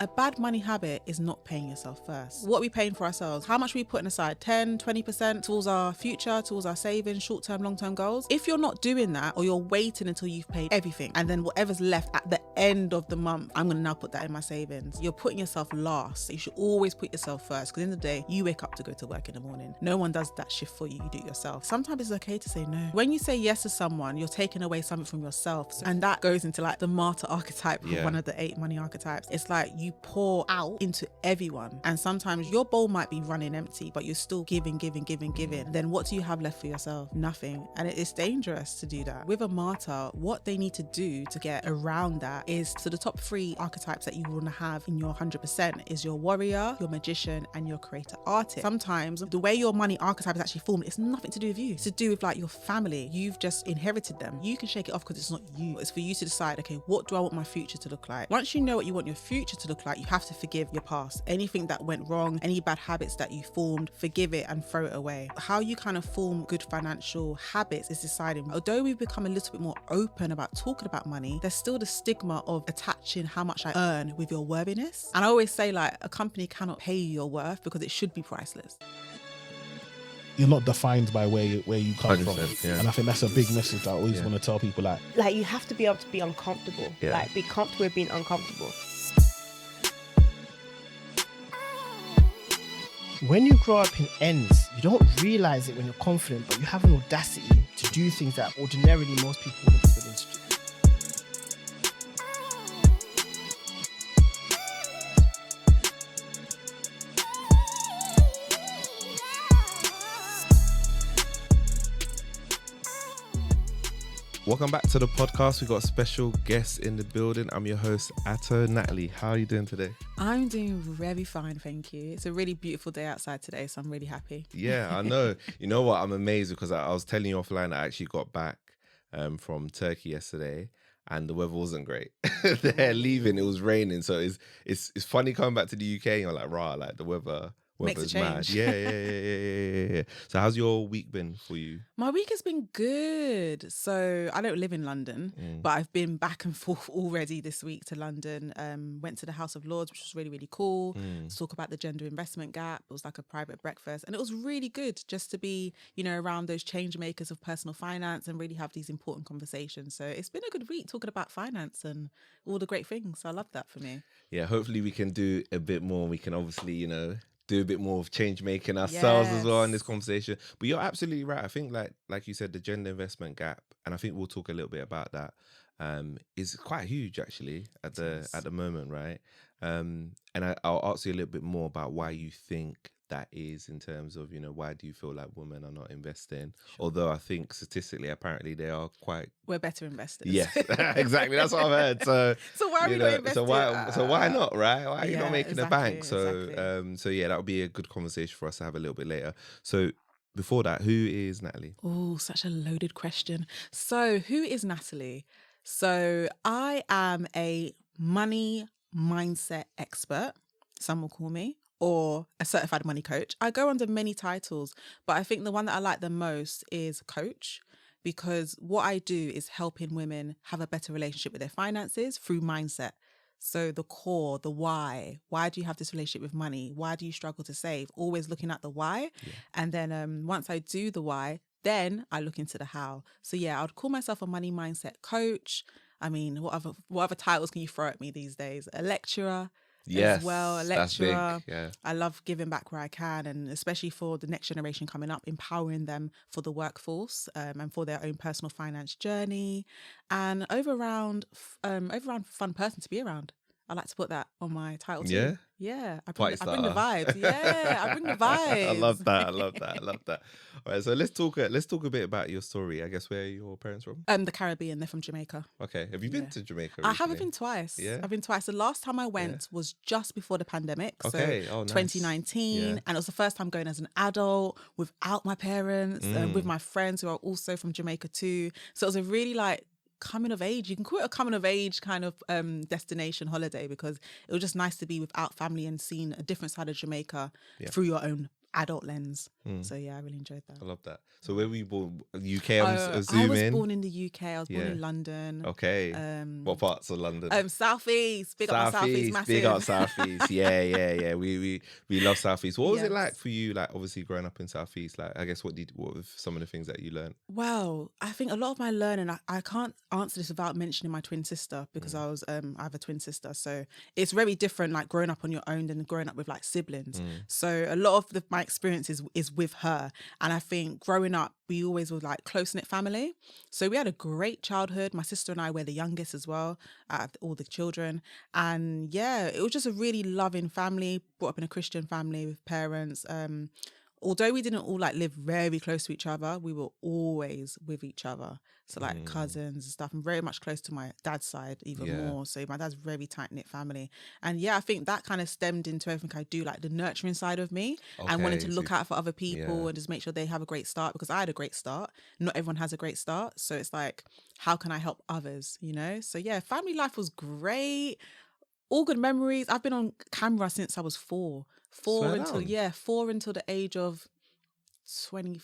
A bad money habit is not paying yourself first. What are we paying for ourselves? How much are we putting aside? 10, 20% towards our future, towards our savings, short-term, long-term goals? If you're not doing that, or you're waiting until you've paid everything, and then whatever's left at the end of the month, I'm going to now put that in my savings. You're putting yourself last. You should always put yourself first, because in the day, you wake up to go to work in the morning. No one does that shift for you. You do it yourself. Sometimes it's okay to say no. When you say yes to someone, you're taking away something from yourself. And that goes into like the martyr archetype, one of the 8 money archetypes. It's like you pour out into everyone, and sometimes your bowl might be running empty, but you're still giving. Then what do you have left for yourself? Nothing. And it's dangerous to do that. With a martyr, what they need to do to get around that is, so the top 3 archetypes that you want to have in your 100% is your warrior, your magician, and your creator artist. Sometimes the way your money archetype is actually formed, it's nothing to do with you. It's to do with like your family. You've just inherited them. You can shake it off because it's not you. It's for you to decide, okay, what do I want my future to look like? Once you know what you want your future to look like, you have to forgive your past. Anything that went wrong, any bad habits that you formed, forgive it and throw it away. How you kind of form good financial habits is deciding. Although we've become a little bit more open about talking about money, there's still the stigma of attaching how much I earn with your worthiness. And I always say, like, a company cannot pay you your worth because it should be priceless. You're not defined by where you come from. Yeah. And I think that's a big message that I always want to tell people. Like you have to be able to be uncomfortable. Like, be comfortable with being uncomfortable. When you grow up in ends, you don't realise it when you're confident, but you have an audacity to do things that ordinarily most people wouldn't be willing to do. Welcome back to the podcast. We've got a special guest in the building. I'm your host, Atto. Natalie, how are you doing today? I'm doing very fine, thank you. It's a really beautiful day outside today, so I'm really happy. Yeah, I know. You know what? I'm amazed because I was telling you offline, I actually got back from Turkey yesterday and the weather wasn't great. They're leaving, it was raining. So it's funny coming back to the UK and you're like, rah, like the weather's mad. Yeah. So how's your week been for you? My week has been good. So I don't live in London, but I've been back and forth already this week to London. Went to the House of Lords, which was really, really cool. To talk about the gender investment gap. It was like a private breakfast. And it was really good just to be, around those change makers of personal finance and really have these important conversations. So it's been a good week talking about finance and all the great things. So I love that for me. Yeah, hopefully we can do a bit more. We can obviously, do a bit more of change making ourselves as well in this conversation. But you're absolutely right. I think like you said, the gender investment gap, and I think we'll talk a little bit about that, is quite huge actually at the moment, right? And I'll ask you a little bit more about why you think that is, in terms of, why do you feel like women are not investing? Sure. Although I think statistically, apparently they are we're better investors. Yes, exactly. That's what I've heard. So why are we not investing? So why not, right? Why are you not making a bank? Exactly. So yeah, that would be a good conversation for us to have a little bit later. So before that, who is Natalie? Oh, such a loaded question. So who is Natalie? So I am a money mindset expert, some will call me, or a certified money coach. I go under many titles, but I think the one that I like the most is coach, because what I do is helping women have a better relationship with their finances through mindset. So the core, the why do you have this relationship with money? Why do you struggle to save? Always looking at the why. Yeah. And then once I do the why, then I look into the how. So yeah, I would call myself a money mindset coach. I mean, what other titles can you throw at me these days? A lecturer. Yes, as well, a lecturer. That's big. Yeah. I love giving back where I can, and especially for the next generation coming up, empowering them for the workforce and for their own personal finance journey, and overall fun person to be around. I like to put that on my title too. Yeah, I bring the vibes. Yeah, I bring the vibes. I love that. All right, so let's talk a bit about your story. I guess, where are your parents from? The Caribbean. They're from Jamaica. Okay, have you been to Jamaica recently? I have been twice. Yeah, I've been twice. The last time I went was just before the pandemic. Okay, so 2019, and it was the first time going as an adult without my parents, with my friends who are also from Jamaica too. So it was a really coming of age. You can call it a coming of age kind of destination holiday, because it was just nice to be without family and seeing a different side of Jamaica through your own adult lens. So yeah, I really enjoyed that. I love that. So where were you born? UK, I'm I assuming? was born in the UK. I was born in London. Okay. What parts of London? Southeast. Big up my Southeast, massive. Big up Southeast. Yeah. We love Southeast. What was it like for you? Like obviously growing up in Southeast. Like I guess what were some of the things that you learned? Well, I think a lot of my learning. I can't answer this without mentioning my twin sister because I have a twin sister. So it's very different. Like growing up on your own than growing up with like siblings. So a lot of my experience is with her, and I think growing up we always were like close-knit family. So we had a great childhood. My sister and I were the youngest as well out of all the children. And yeah, it was just a really loving family, brought up in a Christian family with parents. Although we didn't all like live very close to each other, we were always with each other. So like cousins and stuff. I'm very much close to my dad's side even more. So my dad's very tight-knit family. And yeah, I think that kind of stemmed into everything I do, like the nurturing side of me and wanting to look out for other people and just make sure they have a great start, because I had a great start. Not everyone has a great start. So it's like, how can I help others, you know? So yeah, family life was great. All good memories. I've been on camera since I was four. Four until the age of 21.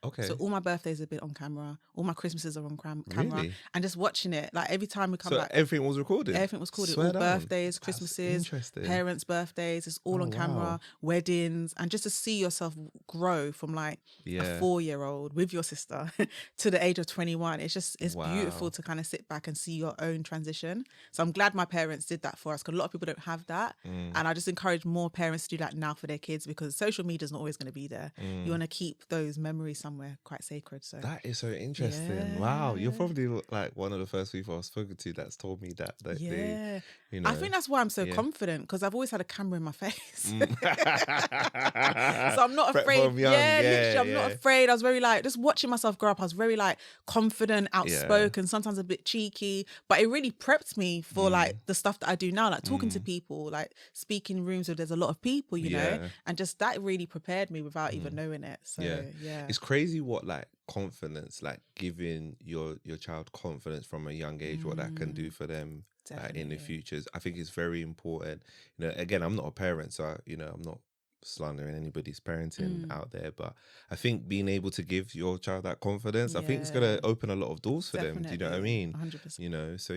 Okay. So all my birthdays have been on camera. All my Christmases are on camera. Really? And just watching it, like every time we come back. Everything was recorded? Everything was recorded. All birthdays, Christmases, parents' birthdays, it's all on camera, weddings. And just to see yourself grow from like a 4-year-old with your sister to the age of 21, it's beautiful to kind of sit back and see your own transition. So I'm glad my parents did that for us, because a lot of people don't have that. And I just encourage more parents to do that now for their kids, because social media is not always going to be there. You want to keep those memories somewhere quite sacred. So that is so interesting. Wow, you're probably like one of the first people I've spoken to that's told me that they, you know. I think that's why I'm so confident, because I've always had a camera in my face. So I'm not afraid. I'm not afraid. I was very like, just watching myself grow up, I was very like confident, outspoken, sometimes a bit cheeky, but it really prepped me for like the stuff that I do now, like talking to people, like speaking in rooms where there's a lot of people, you know, and just that really prepared me without even knowing it. So it's crazy what like confidence, like giving your child confidence from a young age, what that can do for them in the futures. I think it's very important. You know, again, I'm not a parent, so I'm not slandering anybody's parenting out there, but I think being able to give your child that confidence, I think it's gonna open a lot of doors for them. Do you know what I mean? 100%. You know, so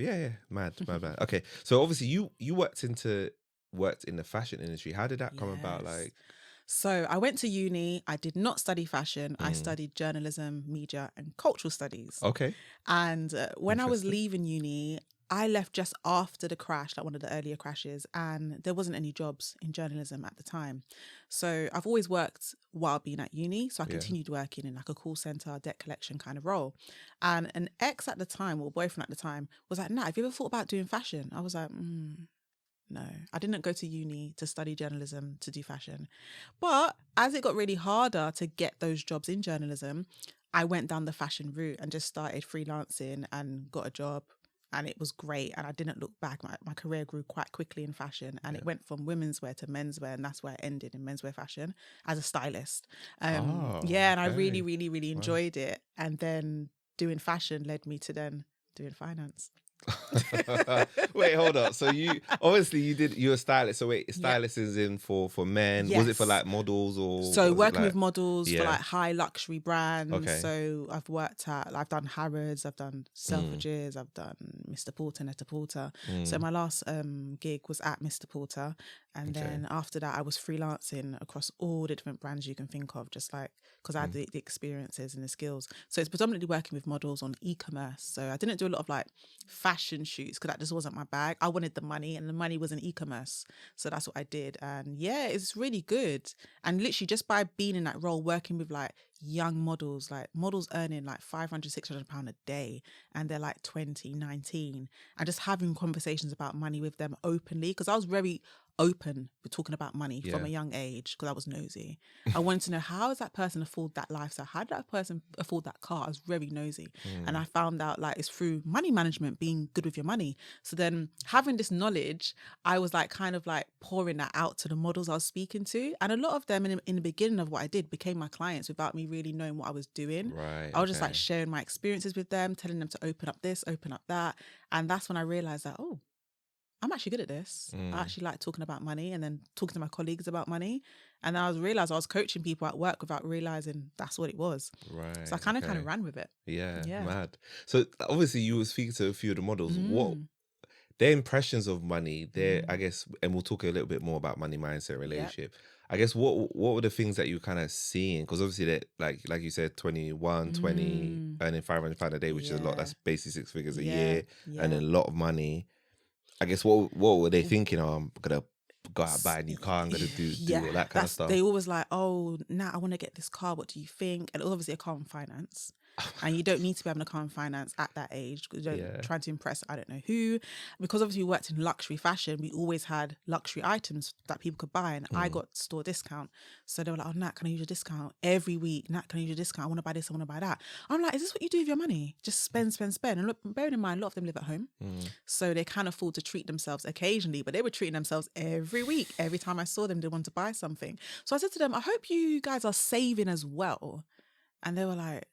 mad. Okay, so obviously you worked in the fashion industry. How did that come about? Like, so I went to uni. I did not study fashion. I studied journalism, media, and cultural studies. Okay. And when I was leaving uni, I left just after the crash, like one of the earlier crashes, and there wasn't any jobs in journalism at the time. So I've always worked while being at uni. So I continued working in like a call center, debt collection kind of role. And an ex at the time, or boyfriend at the time, was like, "Nat, have you ever thought about doing fashion?" I was like, no, I didn't go to uni to study journalism to do fashion. But as it got really harder to get those jobs in journalism, I went down the fashion route and just started freelancing and got a job. And it was great. And I didn't look back. My career grew quite quickly in fashion. And it went from women's wear to menswear. And that's where I ended, in menswear fashion as a stylist. And I really, really, really enjoyed it. And then doing fashion led me to then doing finance. Wait, hold on. So you were a stylist. So wait, stylist is in for men. Yes. Was it for like models or? So working with models for like high luxury brands. Okay. So I've done Harrods, I've done Selfridges, I've done Mr. Porter, Netta Porter. So my last gig was at Mr. Porter. And then after that, I was freelancing across all the different brands you can think of, just like, because I had the experiences and the skills. So it's predominantly working with models on e-commerce. So I didn't do a lot of like fashion shoots, because that just wasn't my bag. I wanted the money, and the money was in e-commerce. So that's what I did. And yeah, it's really good. And literally just by being in that role, working with like young models, like models earning like £500-600 a day, and they're like 20, 19, and just having conversations about money with them openly, because I was very open with talking about money from a young age, because I was nosy. I wanted to know, how does that person afford that lifestyle? How did that person afford that car? I was very nosy. And I found out like it's through money management, being good with your money. So then having this knowledge, I was like kind of like pouring that out to the models I was speaking to. And a lot of them in the beginning of what I did became my clients without me really knowing what I was doing. Right. I was just like sharing my experiences with them, telling them to open up this, open up that. And that's when I realized that, I'm actually good at this. I actually like talking about money and then talking to my colleagues about money. And I realized I was coaching people at work without realizing that's what it was. Right. So I kind of ran with it. Yeah, mad. So obviously you were speaking to a few of the models. What their impressions of money, I guess, and we'll talk a little bit more about money mindset relationship. I guess what were the things that you kind of seeing? Because obviously that like you said, 21, 20, earning £500 a day, which is a lot. That's basically 6 figures a year, and a lot of money. I guess what were they thinking? Oh, I'm gonna go out and buy a new car. I'm gonna do all that kind of stuff. They always like, oh, I want to get this car. What do you think? And obviously a car on finance. And you don't need to be having a car on finance at that age. Trying to impress I don't know who. Because obviously we worked in luxury fashion, we always had luxury items that people could buy, and I got store discount. So they were like, oh, Nat, can I use your discount? Every week, Nat, can I use your discount? I want to buy this, I want to buy that. I'm like, is this what you do with your money? Just spend. And look, bearing in mind, a lot of them live at home. So they can't afford to treat themselves occasionally, but they were treating themselves every week. Every time I saw them, they wanted to buy something. So I said to them, I hope you guys are saving as well. And they were like,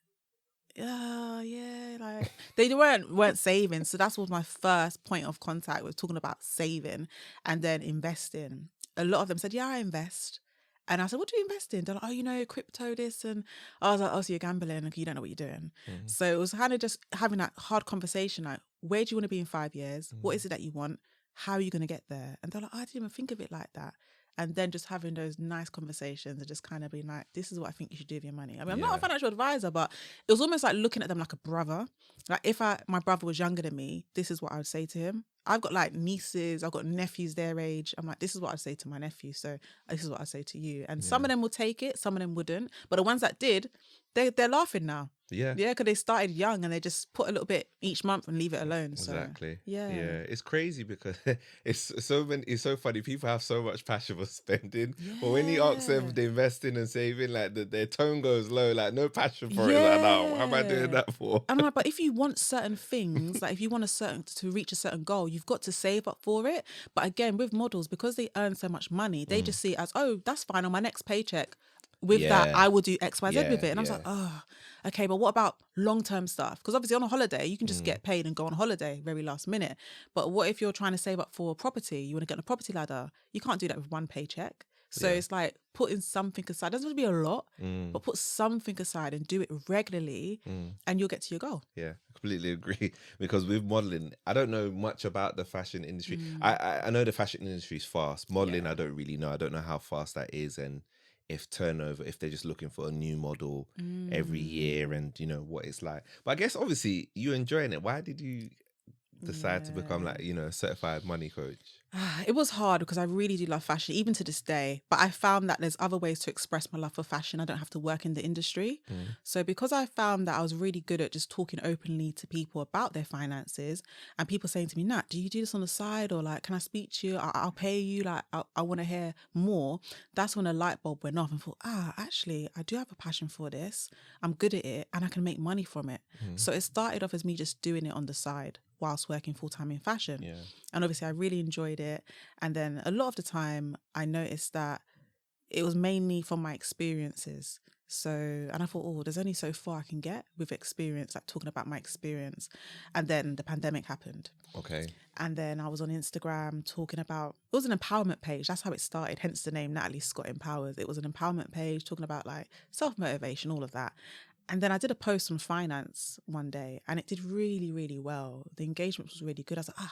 like they weren't saving. So that was my first point of contact, was talking about saving and then investing. A lot of them said, I invest. And I said, what do you invest in? They're like, oh, crypto, this. And I was like, oh, so you're gambling and you don't know what you're doing. So it was kind of just having that hard conversation, like, where do you want to be in 5 years? What is it that you want? How are you going to get there? And they're like, I didn't even think of it like that. And then just having those nice conversations and just kind of being like, this is what I think you should do with your money. I mean, I'm not a financial advisor, but it was almost like looking at them like a brother. Like if my brother was younger than me, this is what I would say to him. I've got like nieces, I've got nephews their age. I'm like, this is what I'd say to my nephew. So this is what I say to you. And some of them will take it, some of them wouldn't. But the ones that did, they're laughing now. Yeah, because they started young and they just put a little bit each month and leave it alone. Exactly. So, yeah, it's crazy because it's so funny. People have so much passion for spending, but when you ask them to invest in and saving, like their tone goes low, like no passion for it. Like, no, how am I doing that for? And I'm like, but if you want certain things, like if you want to reach a certain goal, you've got to save up for it. But again, with models, because they earn so much money, they just see it as, oh, that's fine, on my next paycheck. With that, I will do X, Y, Z with it. And I was like, oh, okay, but what about long-term stuff? Because obviously on a holiday, you can just get paid and go on holiday very last minute. But what if you're trying to save up for a property? You want to get on a property ladder. You can't do that with one paycheck. So it's like putting something aside. It doesn't have to be a lot, but put something aside and do it regularly and you'll get to your goal. Yeah, I completely agree. Because with modeling, I don't know much about the fashion industry. I know the fashion industry is fast. Modeling, I don't really know. I don't know how fast that is, and if turnover, if they're just looking for a new model every year, and what it's like. But I guess obviously you're enjoying it. Why did you decide to become like, a certified money coach? It was hard because I really do love fashion, even to this day. But I found that there's other ways to express my love for fashion. I don't have to work in the industry. So because I found that I was really good at just talking openly to people about their finances, and people saying to me, Nat, do you do this on the side? Or like, can I speak to you? I'll pay you. Like, I want to hear more. That's when a light bulb went off and thought, actually, I do have a passion for this. I'm good at it and I can make money from it. So it started off as me just doing it on the side whilst working full-time in fashion. And obviously I really enjoyed it. And then a lot of the time I noticed that it was mainly from my experiences. So, and I thought, there's only so far I can get with experience, like talking about my experience. And then the pandemic happened. Okay. And then I was on Instagram talking about, it was an empowerment page. That's how it started. Hence the name Natalie Scott Empowers. It was an empowerment page talking about like self-motivation, all of that. And then I did a post on finance one day and it did really, really well. The engagement was really good. I was like,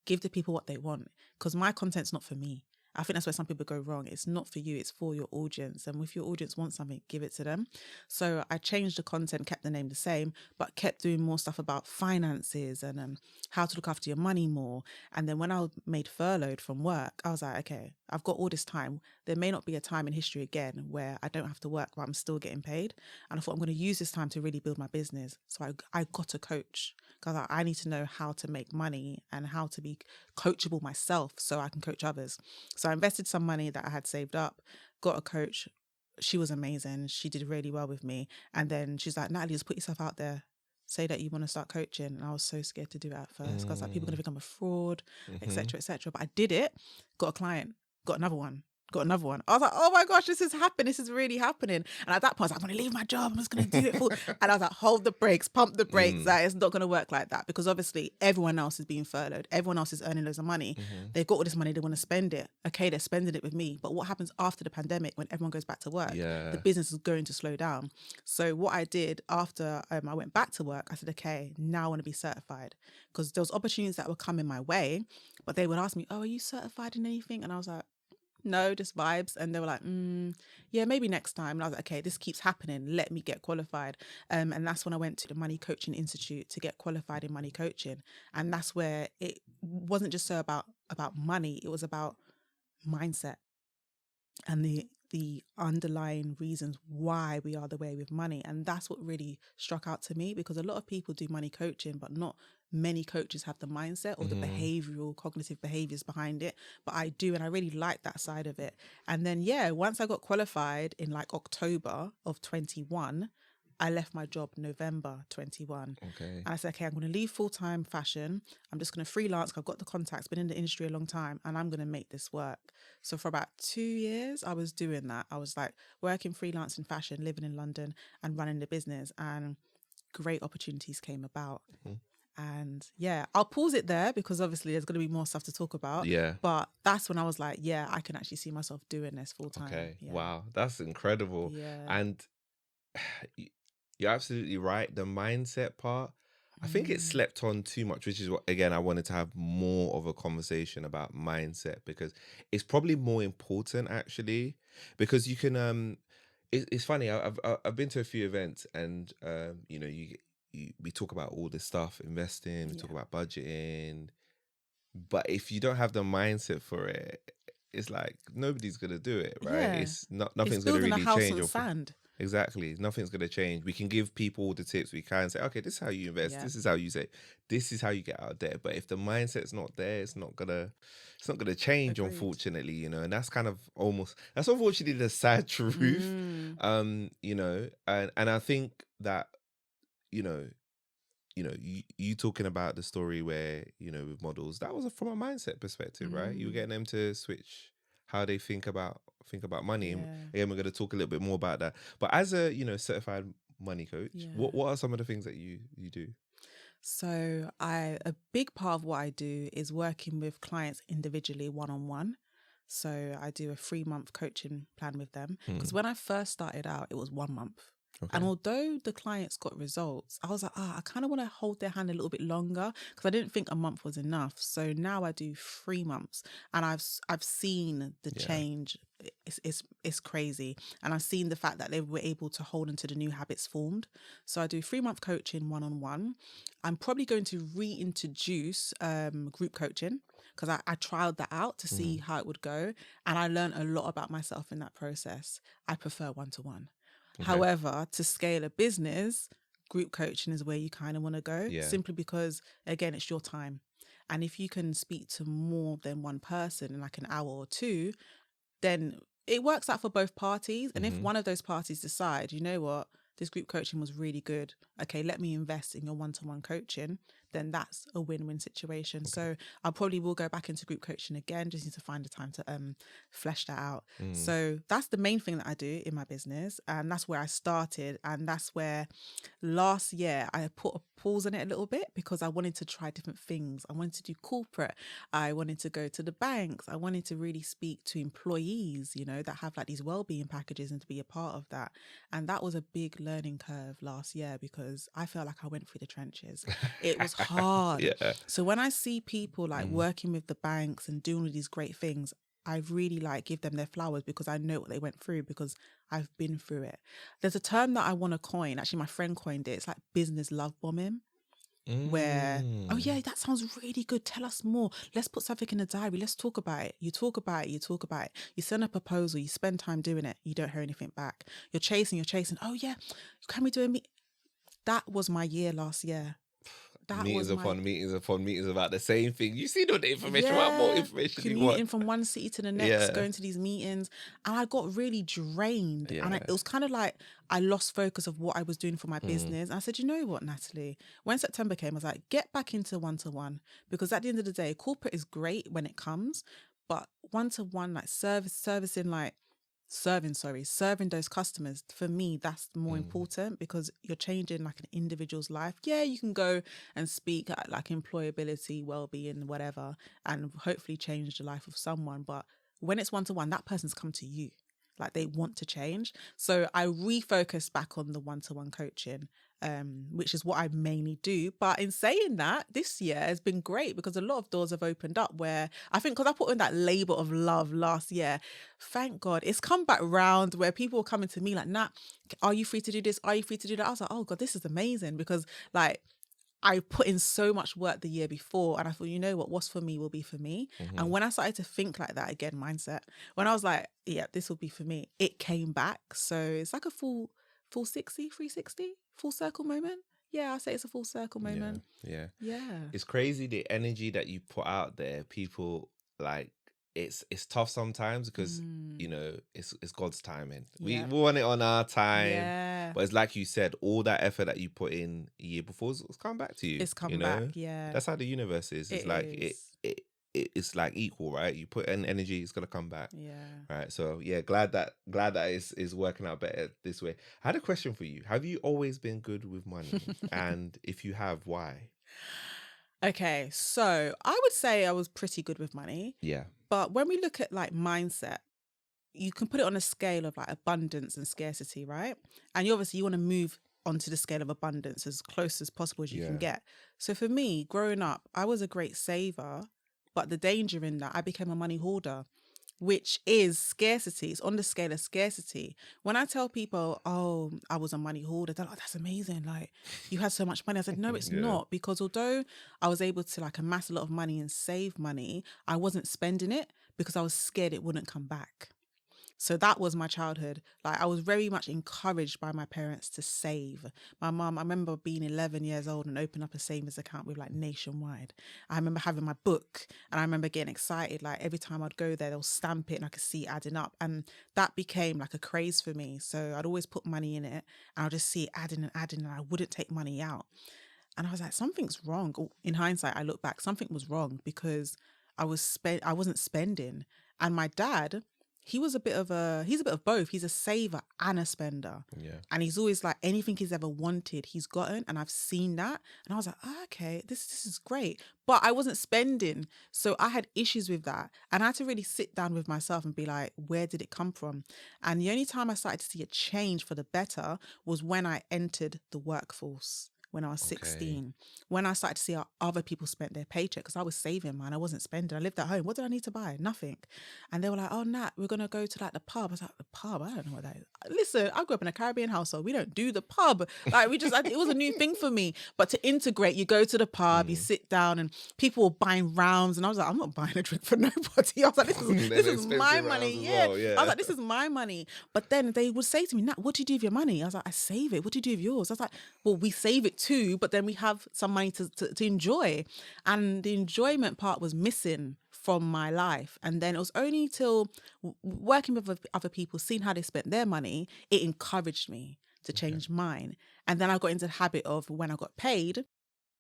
give the people what they want, because my content's not for me. I think that's where some people go wrong. It's not for you, it's for your audience. And if your audience wants something, give it to them. So I changed the content, kept the name the same, but kept doing more stuff about finances and how to look after your money more. And then when I made furloughed from work, I was like, okay, I've got all this time. There may not be a time in history again where I don't have to work, but I'm still getting paid. And I thought I'm going to use this time to really build my business. So I got a coach, because I need to know how to make money and how to be coachable myself so I can coach others. So I invested some money that I had saved up, got a coach. She was amazing. She did really well with me. And then she's like, Natalie, just put yourself out there. Say that you want to start coaching. And I was so scared to do it at first because like people are going to think I'm a fraud, etc., etc. But I did it, got a client, got another one, got another one. I was like, oh my gosh, this is happening. This is really happening. And at that point, I was like, I'm going to leave my job. I'm just going to do it full. And I was like, hold the brakes, pump the brakes. Like, it's not going to work like that, because obviously everyone else is being furloughed. Everyone else is earning loads of money. They've got all this money. They want to spend it. Okay, they're spending it with me. But what happens after the pandemic when everyone goes back to work? The business is going to slow down. So what I did after I went back to work, I said, okay, now I want to be certified, because there was opportunities that were coming my way, but they would ask me, oh, are you certified in anything? And I was like, no, just vibes. And they were like, yeah, maybe next time. And I was like, okay, this keeps happening. Let me get qualified. And that's when I went to the Money Coaching Institute to get qualified in money coaching. And that's where it wasn't just so about money. It was about mindset and the underlying reasons why we are the way with money. And that's what really struck out to me, because a lot of people do money coaching, but not many coaches have the mindset or the behavioral, cognitive behaviors behind it. But I do, and I really like that side of it. And then, once I got qualified in like October of 21, I left my job November 21. Okay. And I said, okay, I'm going to leave full-time fashion. I'm just going to freelance. I've got the contacts, been in the industry a long time, and I'm going to make this work. So for about 2 years, I was doing that. I was like working freelance in fashion, living in London and running the business, and great opportunities came about. And I'll pause it there because obviously there's going to be more stuff to talk about. But that's when I was like, I can actually see myself doing this full time. Okay. Wow. That's incredible. And you're absolutely right. The mindset part, I think it's slept on too much, which is what, again, I wanted to have more of a conversation about mindset, because it's probably more important actually, because you can, it's funny. I've been to a few events, and, we talk about all this stuff, investing, we talk about budgeting, but if you don't have the mindset for it, it's like nobody's gonna do it, right? It's nothing's gonna really change. Sand. Exactly, nothing's gonna change. We can give people all the tips we can, say, okay, this is how you invest, this is how you say, this is how you get out of debt. But if the mindset's not there, it's not gonna change. Agreed. Unfortunately, and that's kind of that's unfortunately the sad truth. And I think that you talking about the story where, with models, that was from a mindset perspective, right? You were getting them to switch how they think about money. And again, we're going to talk a little bit more about that. But as a, certified money coach, what are some of the things that you do? So a big part of what I do is working with clients individually, one-on-one. So I do a 3-month coaching plan with them, because when I first started out, it was 1 month. Okay. And although the clients got results, I was like, I kind of want to hold their hand a little bit longer, because I didn't think a month was enough. So now I do 3 months, and I've seen the change. It's crazy. And I've seen the fact that they were able to hold into the new habits formed. So I do 3-month coaching one-on-one. I'm probably going to reintroduce group coaching, because I trialed that out to see how it would go. And I learned a lot about myself in that process. I prefer one-to-one. Okay. However, to scale a business, group coaching is where you kind of want to go, simply because, again, it's your time. And if you can speak to more than one person in like an hour or two, then it works out for both parties. And if one of those parties decide, you know what, this group coaching was really good, okay, let me invest in your one-to-one coaching, then that's a win-win situation. Okay. So I probably will go back into group coaching again, just need to find the time to flesh that out. So that's the main thing that I do in my business, and that's where I started. And that's where last year I put a pause on it a little bit, because I wanted to try different things. I wanted to do corporate. I wanted to go to the banks. I wanted to really speak to employees, that have like these well-being packages, and to be a part of that. And that was a big learning curve last year, because I felt like I went through the trenches. It was hard. So when I see people like working with the banks and doing all these great things, I really give them their flowers, because I know what they went through, because I've been through it. There's a term that I want to coin. Actually, my friend coined it. It's like business lovebombing. Where, oh yeah, that sounds really good. Tell us more. Let's put something in the diary. Let's talk about it. You talk about it. You send a proposal. You spend time doing it. You don't hear anything back. You're chasing. Oh yeah, can we do a meet? That was my year last year. Meetings upon meetings about the same thing. You see all the information. What more information do you want? Commuting from one city to the next, going to these meetings. And I got really drained. And it was kind of like I lost focus of what I was doing for my business. And I said, you know what, Natalie? When September came, I was like, get back into one-to-one. Because at the end of the day, corporate is great when it comes. But one-to-one, like serving those customers, for me, that's more important, because you're changing like an individual's life. Yeah, you can go and speak at like employability, well-being, whatever, and hopefully change the life of someone. But when it's one-to-one, that person's come to you. Like, they want to change. So I refocused back on the one-to-one coaching, which is what I mainly do. But in saying that, this year has been great because a lot of doors have opened up, where I think, because I put in that label of love last year, thank God, it's come back round where people are coming to me like, Nat, are you free to do this? Are you free to do that? I was like, oh God, this is amazing, because like, I put in so much work the year before, and I thought, you know what's for me will be for me. And when I started to think like that again, mindset, when I was like, yeah, this will be for me, it came back. So it's like a full 360, full circle moment. Yeah, I say it's a full circle moment. Yeah. Yeah. It's crazy the energy that you put out there. People, like, it's tough sometimes because you know it's God's timing. We want it on our time, but it's like you said, all that effort that you put in a year before it's come back to you. It's come back. Yeah, that's how the universe is. It's it's like equal, right? You put in energy, it's gonna come back. Yeah. Right. So yeah, glad that is working out better this way. I had a question for you. Have you always been good with money? And if you have, why? Okay, so I would say I was pretty good with money. Yeah. But when we look at like mindset, you can put it on a scale of like abundance and scarcity, right? And you want to move onto the scale of abundance as close as possible as you can get. So for me, growing up, I was a great saver, but the danger in that, I became a money hoarder, which is scarcity. It's on the scale of scarcity. When I tell people, oh, I was a money hoarder, they're like, that's amazing. Like, you had so much money. I said, no, it's not. Because although I was able to like amass a lot of money and save money, I wasn't spending it because I was scared it wouldn't come back. So that was my childhood. Like, I was very much encouraged by my parents to save. My mum, I remember being 11 years old and opening up a savings account with like Nationwide. I remember having my book and I remember getting excited. Like, every time I'd go there, they'll stamp it and I could see it adding up. And that became like a craze for me. So I'd always put money in it and I'd just see it adding and adding, and I wouldn't take money out. And I was like, something's wrong. In hindsight, I look back, something was wrong because I wasn't spending. And my dad, he's a bit of both. He's a saver and a spender. Yeah. And he's always like, anything he's ever wanted, he's gotten. And I've seen that. And I was like, oh, okay, this is great. But I wasn't spending. So I had issues with that. And I had to really sit down with myself and be like, where did it come from? And the only time I started to see a change for the better was when I entered the workforce. When I was 16, when I started to see how other people spent their paycheck, because I was saving, man, I wasn't spending. I lived at home. What did I need to buy? Nothing. And they were like, oh, Nat, we're going to go to like the pub. I was like, the pub? I don't know what that is. Listen, I grew up in a Caribbean household. We don't do the pub. Like, it was a new thing for me. But to integrate, you go to the pub, you sit down, and people were buying rounds. And I was like, I'm not buying a drink for nobody. I was like, this is my money. Yeah. I was like, this is my money. But then they would say to me, Nat, what do you do with your money? I was like, I save it. What do you do with yours? I was like, well, we save it too, but then we have some money to enjoy. And the enjoyment part was missing from my life. And then it was only till working with other people, seeing how they spent their money, it encouraged me to change mine. And then I got into the habit of, when I got paid,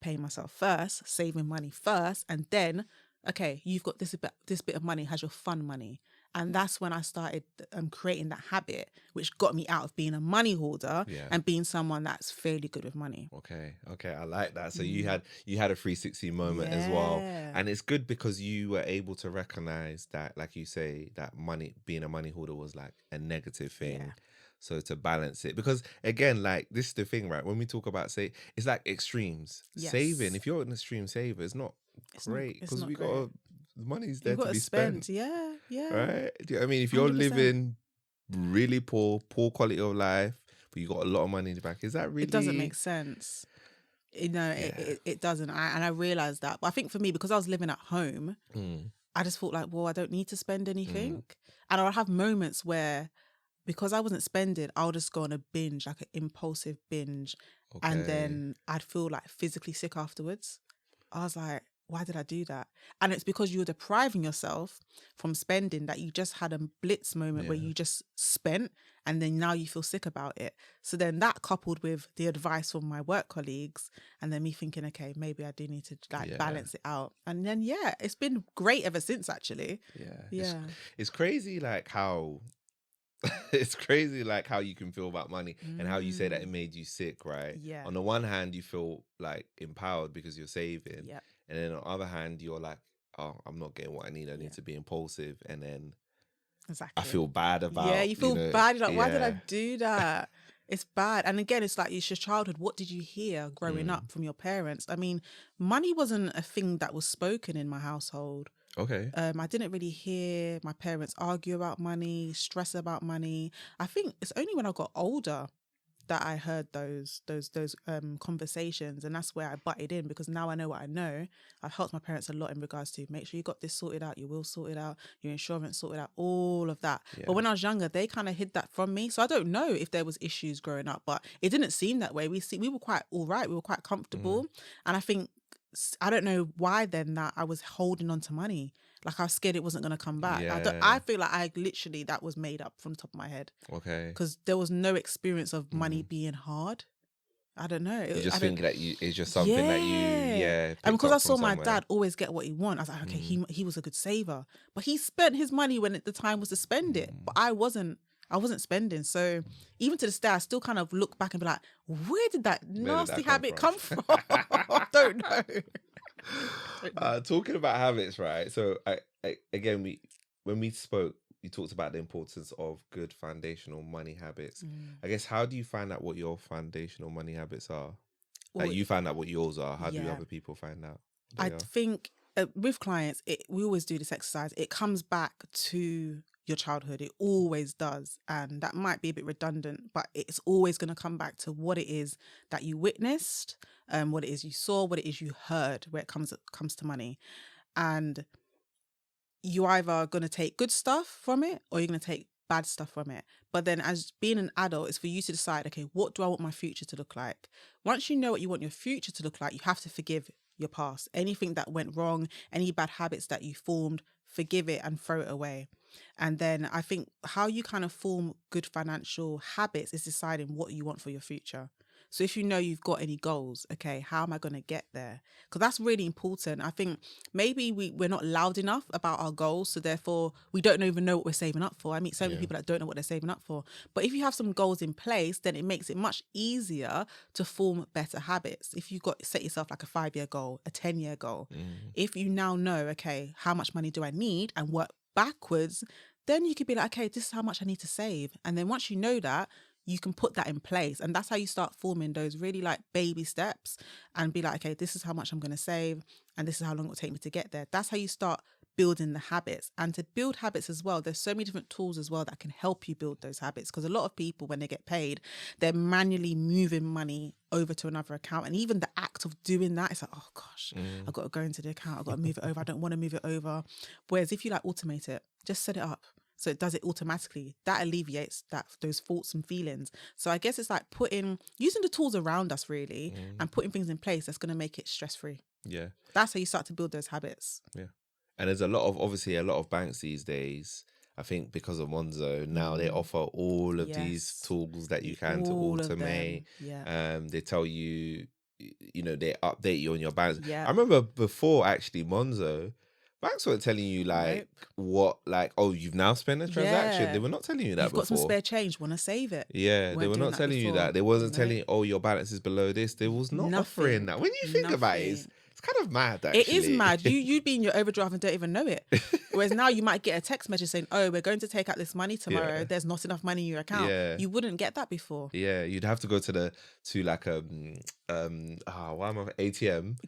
paying myself first, saving money first, and then, okay, you've got this bit of money, has your fun money. And that's when I started creating that habit, which got me out of being a money hoarder and being someone that's fairly good with money. Okay, I like that. So you had a 360 moment as well. And it's good because you were able to recognize that, like you say, that being a money hoarder was like a negative thing. Yeah. So to balance it, because again, like, this is the thing, right? When we talk about it's like extremes. Yes. Saving, if you're an extreme saver, it's not great because we got to... The money's there to be spent. Yeah. Right? Do you know what I mean? If you're 100%. Living really poor quality of life, but you got a lot of money in the bank, is that really... It doesn't make sense. It doesn't. And I realised that. But I think for me, because I was living at home, I just thought like, well, I don't need to spend anything. And I'll have moments where, because I wasn't spending, I'll just go on a binge, like an impulsive binge. Okay. And then I'd feel like physically sick afterwards. I was like, why did I do that? And it's because you're depriving yourself from spending, that you just had a blitz moment where you just spent, and then now you feel sick about it. So then that coupled with the advice from my work colleagues, and then me thinking, okay, maybe I do need to balance it out. And then, it's been great ever since, actually. Yeah. It's crazy like how it's crazy like how you can feel about money and how you say that it made you sick, right? Yeah. On the one hand, you feel like empowered because you're saving. Yeah. And then on the other hand, you're like, oh, I'm not getting what I need. I need to be impulsive. And then exactly. I feel bad about Yeah, you feel bad. You're like, why did I yeah. do that? It's bad. And again, it's like, it's your childhood. What did you hear growing up from your parents? I mean, money wasn't a thing that was spoken in my household. Okay. I didn't really hear my parents argue about money, stress about money. I think it's only when I got older that I heard those conversations, and that's where I butted in, because now I know what I know. I've helped my parents a lot in regards to make sure you got this sorted out, your will sorted out, your insurance sorted out, all of that. But when I was younger, they kind of hid that from me, so I don't know if there was issues growing up, but it didn't seem that way. We were quite all right, we were quite comfortable, and I don't know why then that I was holding on to money. Like I was scared it wasn't going to come back. I feel like that was made up from the top of my head. Okay. Because there was no experience of money being hard. I don't know. You just think that it's just something that you, and because I saw my dad always get what he wanted, I was like, okay, he was a good saver. But he spent his money when the time was to spend it. But I wasn't spending. So even to this day, I still kind of look back and be like, where did that nasty habit come from? I don't know. Talking about habits, right? So again, when we spoke, you talked about the importance of good foundational money habits. I guess, how do you find out what your foundational money habits are? Like, you find out what yours are. How do other people find out? I think with clients, we always do this exercise. It comes back to your childhood. It always does. And that might be a bit redundant, but it's always going to come back to what it is that you witnessed, what it is you saw, what it is you heard, where it comes to money. And you're either going to take good stuff from it, or you're going to take bad stuff from it. But then, as being an adult, it's for you to decide, okay, what do I want my future to look like? Once you know what you want your future to look like, you have to forgive your past. Anything that went wrong, any bad habits that you formed, forgive it and throw it away. And then I think how you kind of form good financial habits is deciding what you want for your future. So if you know you've got any goals, okay, how am I going to get there? Because that's really important. I think maybe we're not loud enough about our goals, so therefore we don't even know what we're saving up for. I meet so many people that don't know what they're saving up for. But if you have some goals in place, then it makes it much easier to form better habits. If you've got set yourself like a 5-year goal, a 10-year goal, if you now know, okay, how much money do I need, and work backwards, then you could be like, okay, this is how much I need to save. And then once you know that, you can put that in place. And that's how you start forming those really like baby steps, and be like, okay, this is how much I'm going to save, and this is how long it will take me to get there. That's how you start building the habits. And to build habits as well, there's so many different tools as well that can help you build those habits. Because a lot of people, when they get paid, they're manually moving money over to another account. And even the act of doing that, it's like, oh gosh, I've got to go into the account, I've got to move it over, I don't want to move it over. Whereas if you like automate it, just set it up so it does it automatically, that alleviates those thoughts and feelings. So I guess it's like using the tools around us really, and putting things in place that's going to make it stress-free. Yeah. That's how you start to build those habits. Yeah. And there's a lot of banks these days, I think because of Monzo, now they offer all of these tools that you can to automate. They tell you, they update you on your balance. I remember before actually Monzo, banks weren't telling you you've now spent a transaction. They were not telling you that before. You've got some spare change, want to save it. Yeah, they were not telling you that. They wasn't telling you, your balance is below this. They was not offering that. When you think about it, it's kind of mad, actually. It is mad. You'd be in your overdraft and don't even know it. Whereas now you might get a text message saying, oh, we're going to take out this money tomorrow. There's not enough money in your account. You wouldn't get that before. Yeah, you'd have to go to ATM.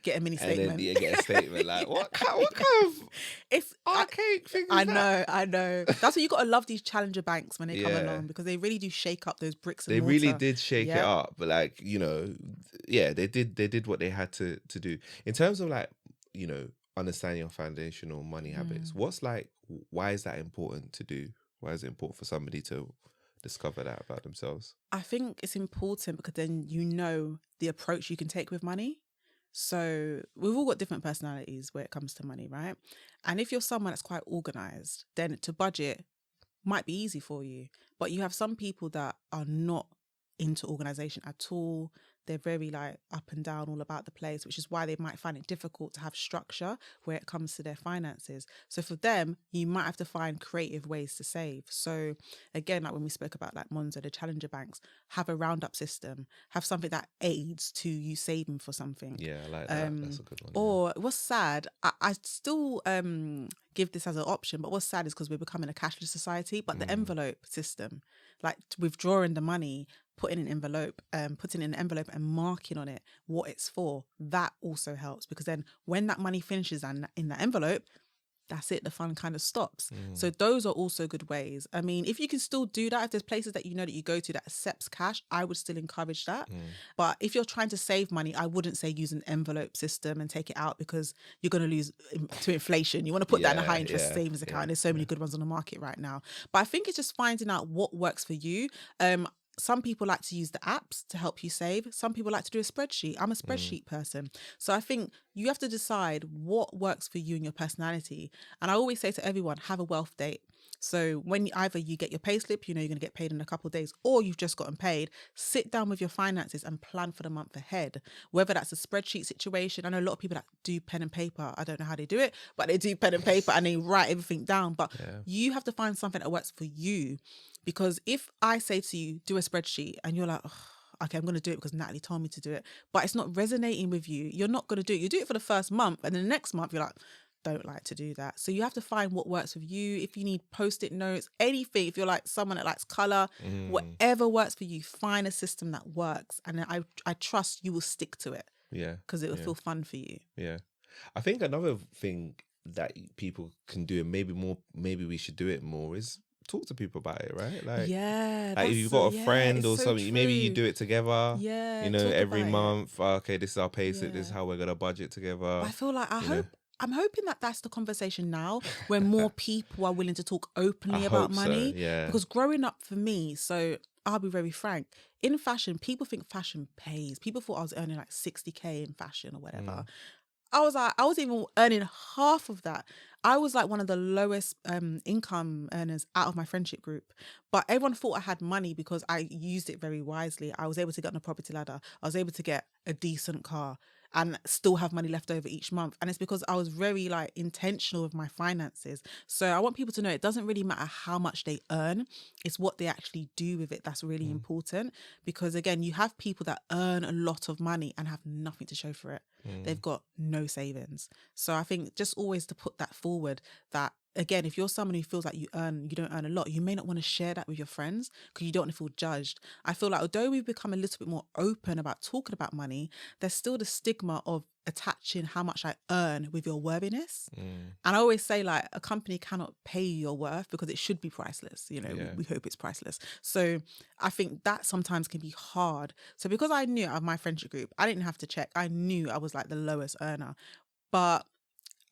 Get a mini statement. And then get a statement. Like, what kind of it's archaic thing is I that? know. That's why you got to love these challenger banks when they come along, because they really do shake up those bricks and mortar. They really did shake it up. But they did what they had to do. In terms of understanding your foundational money habits, why is that important to do? Why is it important for somebody to discover that about themselves? I think it's important because then you know the approach you can take with money. So we've all got different personalities where it comes to money, right? And if you're someone that's quite organized, then to budget might be easy for you. But you have some people that are not into organization at all. They're very like up and down all about the place, which is why they might find it difficult to have structure where it comes to their finances. So for them, you might have to find creative ways to save. So again, like when we spoke about like Monzo, the challenger banks, have a roundup system, have something that aids to you saving for something. Yeah, I like that. That's a good one. Or what's sad, I still give this as an option, but what's sad is because we're becoming a cashless society, but the envelope system, like withdrawing the money, putting in an envelope, putting in an envelope and marking on it what it's for, that also helps, because then when that money finishes and in that envelope, that's it, the fun kind of stops. So those are also good ways. I mean, if you can still do that, if there's places that you know that you go to that accepts cash, I would still encourage that. But if you're trying to save money, I wouldn't say use an envelope system and take it out, because you're going to lose to inflation. You want to put that in a high interest savings account. There's so many good ones on the market right now. But I think it's just finding out what works for you. Some people like to use the apps to help you save. Some people like to do a spreadsheet. I'm a spreadsheet person. So I think you have to decide what works for you and your personality. And I always say to everyone, have a wealth date. So when either you get your pay slip, you know you're going to get paid in a couple of days, or you've just gotten paid, sit down with your finances and plan for the month ahead. Whether that's a spreadsheet situation. I know a lot of people that do pen and paper. I don't know how they do it, but they do pen and paper and they write everything down. But you have to find something that works for you. Because if I say to you, do a spreadsheet, and you're like, oh, okay, I'm going to do it because Natalie told me to do it, but it's not resonating with you, you're not going to do it. You do it for the first month, and then the next month you're like, don't like to do that. So you have to find what works with you. If you need post-it notes, anything, if you're like someone that likes color, whatever works for you, find a system that works. And I trust you will stick to it. Yeah. Because it will feel fun for you. Yeah. I think another thing that people can do, and maybe we should do it more, is talk to people about it, right? Like, like if you've got a friend or something, true. maybe you do it together. Yeah, you know, every month. Okay, this is our pay slip. This is how we're gonna budget together. I feel like I'm hoping that that's the conversation now, where more people are willing to talk openly about money. So, because growing up for me, so I'll be very frank, in fashion, people think fashion pays. People thought I was earning like 60k in fashion or whatever. I was like, I wasn't even earning half of that. I was like one of the lowest income earners out of my friendship group. But everyone thought I had money because I used it very wisely. I was able to get on a property ladder. I was able to get a decent car and still have money left over each month. And it's because I was very like intentional with my finances. So I want people to know it doesn't really matter how much they earn. It's what they actually do with it that's really important. Because again, you have people that earn a lot of money and have nothing to show for it. They've got no savings. So I think just always to put that forward, that again, if you're someone who feels like you don't earn a lot, you may not want to share that with your friends because you don't want to feel judged. I feel like although we've become a little bit more open about talking about money, there's still the stigma of attaching how much I earn with your worthiness. And I always say, like, a company cannot pay you your worth because it should be priceless. You know, we hope it's priceless. So I think that sometimes can be hard. So because I knew out of my friendship group, I didn't have to check. I knew I was like the lowest earner, but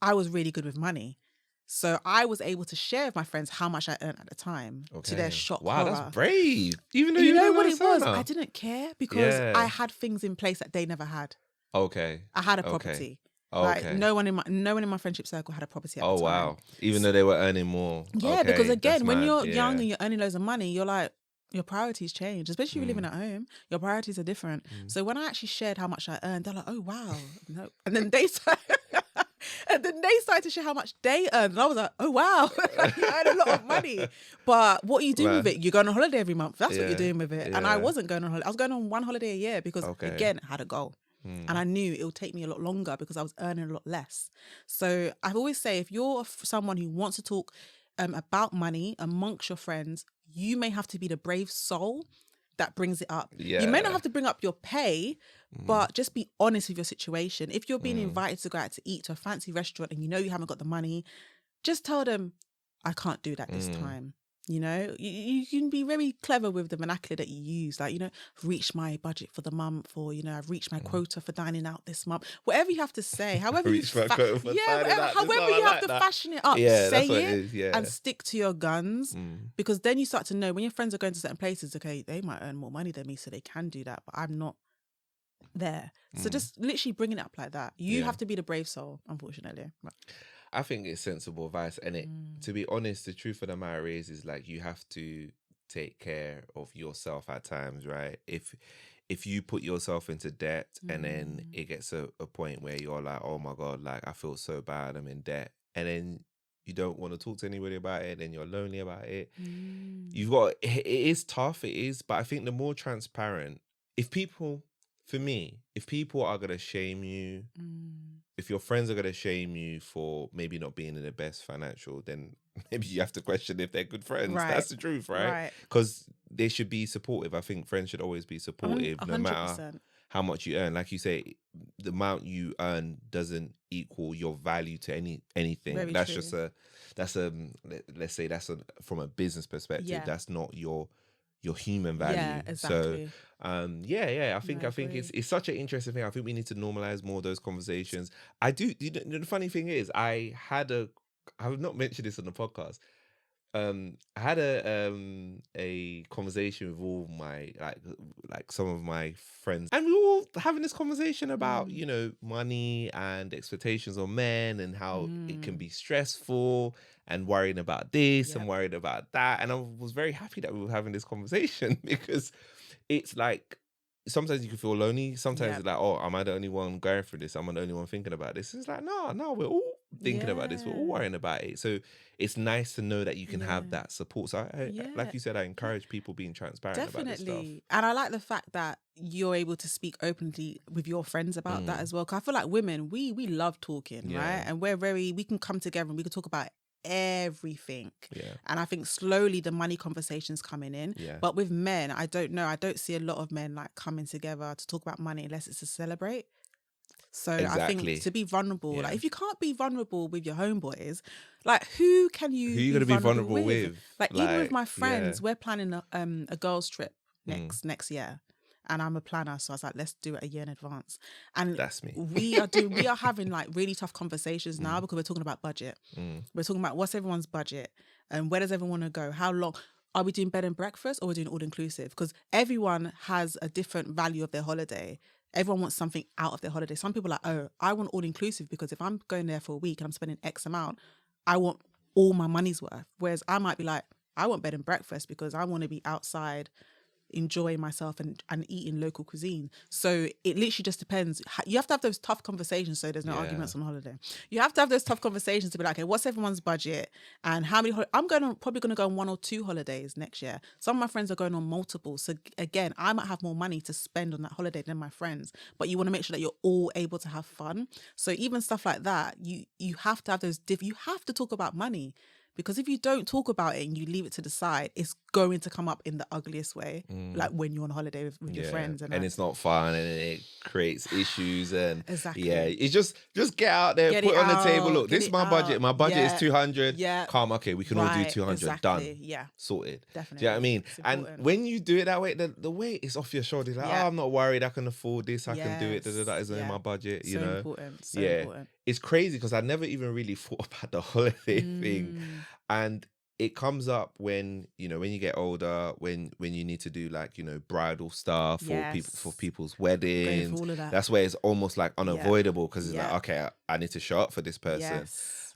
I was really good with money. So I was able to share with my friends how much I earned at the time, to their shock. Wow, horror. that's brave. Even though you know what it it was? I didn't care because I had things in place that they never had. Okay. I had a property. Like no one in my friendship circle had a property at the time. Oh wow. Even though they were earning more. Yeah, because again, when you're young and you're earning loads of money, you're like, your priorities change, especially if you're living at home. Your priorities are different. So when I actually shared how much I earned, they're like, oh wow. No. And then they started to share how much they earned. And I was like, oh wow, you earn a lot of money. But what are you doing with it? You're going on holiday every month. That's what you're doing with it. And I wasn't going on holiday. I was going on one holiday a year because again, I had a goal. And I knew it would take me a lot longer because I was earning a lot less. So I always say, if you're someone who wants to talk about money amongst your friends, you may have to be the brave soul that brings it up. You may not have to bring up your pay, but just be honest with your situation. If you're being invited to go out to eat to a fancy restaurant and you know you haven't got the money, just tell them, I can't do that this time. You know, you can be very clever with the vernacular that you use. Like, you know, I've reached my budget for the month, or, you know, I've reached my quota for dining out this month. Whatever you have to say, however you have to fashion it up, say it and stick to your guns. Because then you start to know when your friends are going to certain places, okay, they might earn more money than me, so they can do that, but I'm not. there. So just literally bringing it up like that. You have to be the brave soul, unfortunately. I think it's sensible advice. And it, to be honest, the truth of the matter is like you have to take care of yourself at times, right? If you put yourself into debt and then it gets a point where you're like, oh my God, like I feel so bad, I'm in debt. And then you don't want to talk to anybody about it, and you're lonely about it. You've got, it is tough, it is, but I think the more transparent, if people are going to shame you, if your friends are going to shame you for maybe not being in the best financial, then maybe you have to question if they're good friends. Right. That's the truth, right? Because they should be supportive. I think friends should always be supportive, 100%. no matter how much you earn. Like you say, the amount you earn doesn't equal your value to anything. Very that's true. just let's say that's from a business perspective. Yeah. That's not your human value. Yeah, exactly. So I think it's such an interesting thing. I think we need to normalize more of those conversations. I do. The funny thing is, I have not mentioned this on the podcast. I had a conversation with all my like some of my friends, and we were all having this conversation about money and expectations on men, and how it can be stressful, and worrying about this and worrying about that. And I was very happy that we were having this conversation, because it's like sometimes you can feel lonely. Sometimes it's like, oh, am I the only one going through this? Am I the only one thinking about this? It's like, no, we're all thinking about this. We're all worrying about it. So it's nice to know that you can have that support. So I like you said, I encourage people being transparent about this stuff. And I like the fact that you're able to speak openly with your friends about that as well. Because I feel like women, we love talking, right? And we can come together and we can talk about everything. And I think slowly the money conversation's coming in. But with men, I don't see a lot of men like coming together to talk about money unless it's to celebrate. So I think to be vulnerable, like if you can't be vulnerable with your homeboys, like who you going to be vulnerable with? Like even with my friends, we're planning a girls trip next year. And I'm a planner, so I was like, let's do it a year in advance. And that's me. we are having like really tough conversations now, because we're talking about budget. We're talking about what's everyone's budget and where does everyone want to go? How long? Are we doing bed and breakfast, or are we doing all inclusive? Because everyone has a different value of their holiday. Everyone wants something out of their holiday. Some people are like, oh, I want all inclusive because if I'm going there for a week and I'm spending X amount, I want all my money's worth. Whereas I might be like, I want bed and breakfast because I want to be outside enjoying myself and eating local cuisine. So it literally just depends. You have to have those tough conversations so there's no arguments on holiday. You have to have those tough conversations to be like, okay, what's everyone's budget and how many I'm probably going to go on 1 or 2 holidays next year. Some of my friends are going on multiple. So again, I might have more money to spend on that holiday than my friends, but you want to make sure that you're all able to have fun. So even stuff like that, you have to have those you have to talk about money. Because if you don't talk about it and you leave it to the side, it's going to come up in the ugliest way, like when you're on holiday with your friends. And it's not fun, and it creates issues. And exactly. It's just get out there, put it on the table. Look, this is my budget. My budget is 200. Calm, okay, we can all do 200. Exactly. Done. Yeah. Sorted. Definitely. Do you know what I mean? And when you do it that way, the weight is off your shoulders. Like, oh, I'm not worried. I can afford this. I can do it. That is in my budget. You know. Important. So important. It's crazy because I never even really thought about the holiday thing, and it comes up when you get older, when you need to do like bridal stuff for people's weddings. All of that. That's where it's almost like unavoidable, because it's like, okay, I need to show up for this person.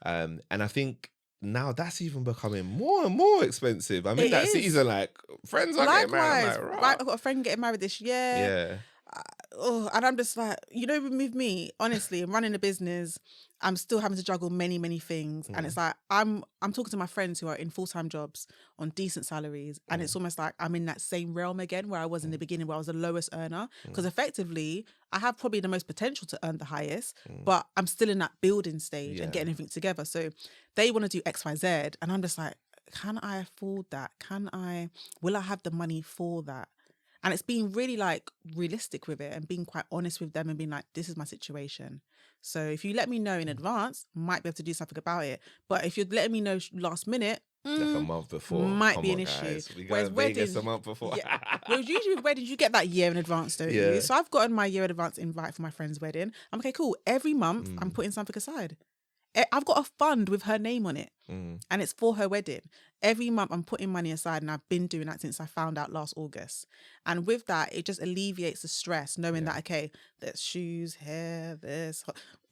And I think now that's even becoming more and more expensive. I mean, season, like friends are getting married. I'm like, right, I've got a friend getting married this year. And I'm just like, with me, honestly, I'm running a business. I'm still having to juggle many, many things. And it's like, I'm talking to my friends who are in full-time jobs on decent salaries. And it's almost like I'm in that same realm again where I was in the beginning, where I was the lowest earner. Because effectively, I have probably the most potential to earn the highest, but I'm still in that building stage and getting everything together. So they want to do X, Y, Z. And I'm just like, can I afford that? Will I have the money for that? And it's being really like realistic with it and being quite honest with them and being like, this is my situation. So if you let me know in advance, might be able to do something about it. But if you're letting me know last minute, like a month before, might be an issue. We go to Vegas a month before. Well, usually with weddings, you get that year in advance, don't you? So I've gotten my year in advance invite for my friend's wedding. I'm okay, cool. Every month, I'm putting something aside. I've got a fund with her name on it, and it's for her wedding. Every month I'm putting money aside, and I've been doing that since I found out last August. And with that, it just alleviates the stress, knowing that, okay, there's shoes, hair, there's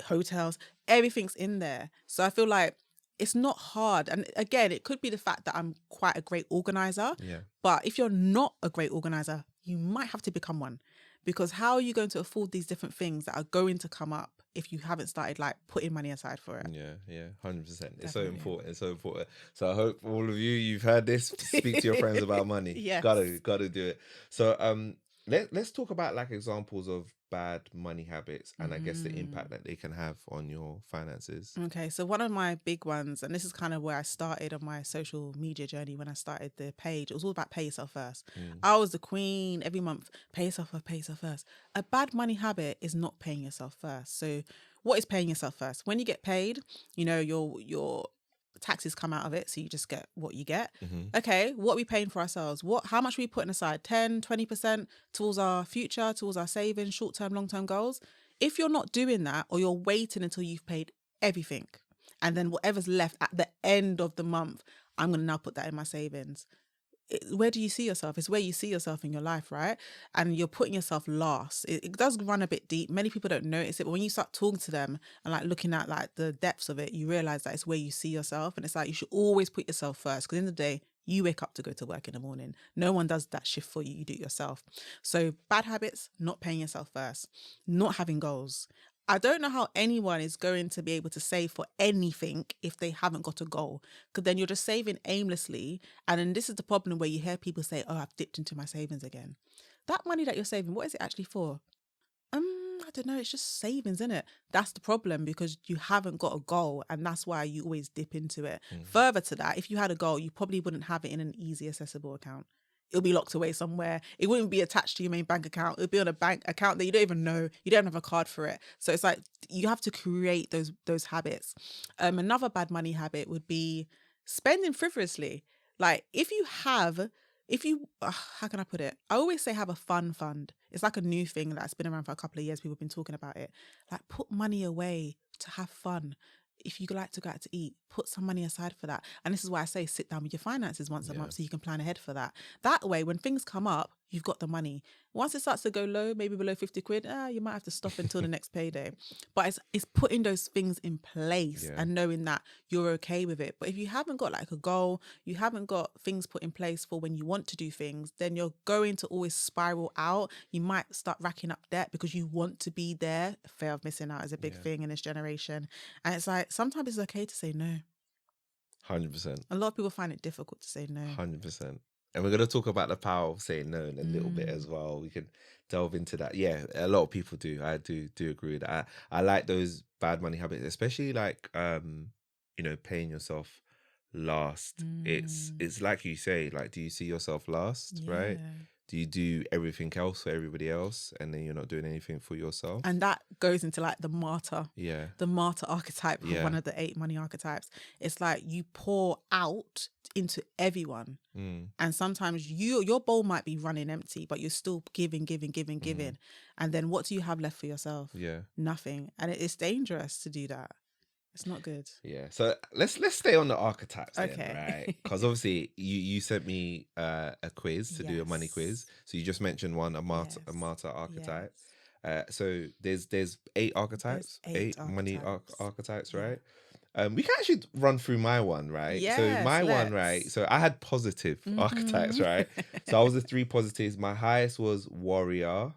hotels, everything's in there. So I feel like it's not hard. And again, it could be the fact that I'm quite a great organizer. Yeah. But if you're not a great organizer, you might have to become one. Because how are you going to afford these different things that are going to come up if you haven't started like putting money aside for it? Yeah, 100%. It's Definitely. so important. It's so important. So I hope all of you've heard this. Speak to your friends about money. Yes. Gotta do it. So let's talk about like examples of bad money habits and I guess the impact that they can have on your finances. Okay, so one of my big ones, and this is kind of where I started on my social media journey when I started the page, it was all about pay yourself first. I was the queen every month, pay yourself first. A bad money habit is not paying yourself first. So what is paying yourself first? When you get paid, you know, your taxes come out of it, so you just get what you get. Okay, what are we paying for ourselves? How much are we putting aside? 10, 20% towards our future, towards our savings, short-term, long-term goals? If you're not doing that, or you're waiting until you've paid everything, and then whatever's left at the end of the month, I'm going to now put that in my savings. Where do you see yourself? It's where you see yourself in your life, right? And you're putting yourself last. It does run a bit deep. Many people don't notice it, but when you start talking to them and like looking at like the depths of it, you realize that it's where you see yourself. And it's like you should always put yourself first, because in the day, you wake up to go to work in the morning. No one does that shift for you. You do it yourself. So bad habits, not paying yourself first, not having goals. I don't know how anyone is going to be able to save for anything if they haven't got a goal, because then you're just saving aimlessly. And then this is the problem where you hear people say, oh, I've dipped into my savings again. That money that you're saving, what is it actually for? I don't know. It's just savings, isn't it? That's the problem, because you haven't got a goal, and that's why you always dip into it. Further to that, if you had a goal, you probably wouldn't have it in an easy accessible account. It'll be locked away somewhere. It wouldn't be attached to your main bank account. It'll be on a bank account that you don't even know. You don't have a card for it. So it's like you have to create those habits. Another bad money habit would be spending frivolously. Like how can I put it? I always say have a fun fund. It's like a new thing that's been around for a couple of years. People have been talking about it. Like put money away to have fun. If you like to go out to eat, put some money aside for that. And this is why I say sit down with your finances once a month so you can plan ahead for that. That way, when things come up, you've got the money. Once it starts to go low, maybe below 50 quid, you might have to stop until the next payday. But it's putting those things in place and knowing that you're okay with it. But if you haven't got like a goal, you haven't got things put in place for when you want to do things, then you're going to always spiral out. You might start racking up debt because you want to be there. Fear of missing out is a big thing in this generation. And it's like, sometimes it's okay to say no. 100%. A lot of people find it difficult to say no. 100%. And we're going to talk about the power of saying no in a little bit as well. We can delve into that. Yeah, a lot of people do. I do agree with that. I like those bad money habits, especially like, paying yourself last. It's like you say, like, do you see yourself last, right? Do you do everything else for everybody else and then you're not doing anything for yourself? And that goes into like the martyr. Yeah. The martyr archetype, one of the 8 money archetypes. It's like you pour out into everyone. And sometimes your bowl might be running empty, but you're still giving. And then what do you have left for yourself? Yeah. Nothing. And it's dangerous to do that. It's not good. Yeah. So let's stay on the archetypes then, right? Because obviously you sent me a quiz to do a money quiz. So you just mentioned one, a martyr archetype. So there's 8 archetypes, There's 8 money archetypes, right? We can actually run through my one, right? Yes, so my one, right? So I had positive archetypes, right? So I was the 3 positives. My highest was warrior,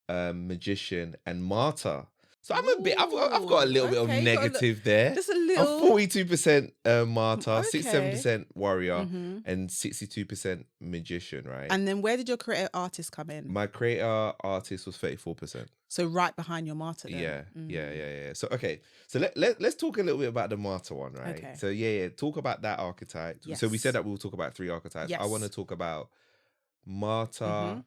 magician, and martyr. So I'm a bit. I've got a little bit of negative there. Just a little. I'm 42% martyr, 67% warrior, and 62% magician. Right. And then where did your creator artist come in? My creator artist was 34%. So right behind your martyr. Then. Yeah. So okay. So let's talk a little bit about the martyr one, right? Okay. So talk about that archetype. Yes. So we said that we'll talk about 3 archetypes. Yes. I want to talk about martyr,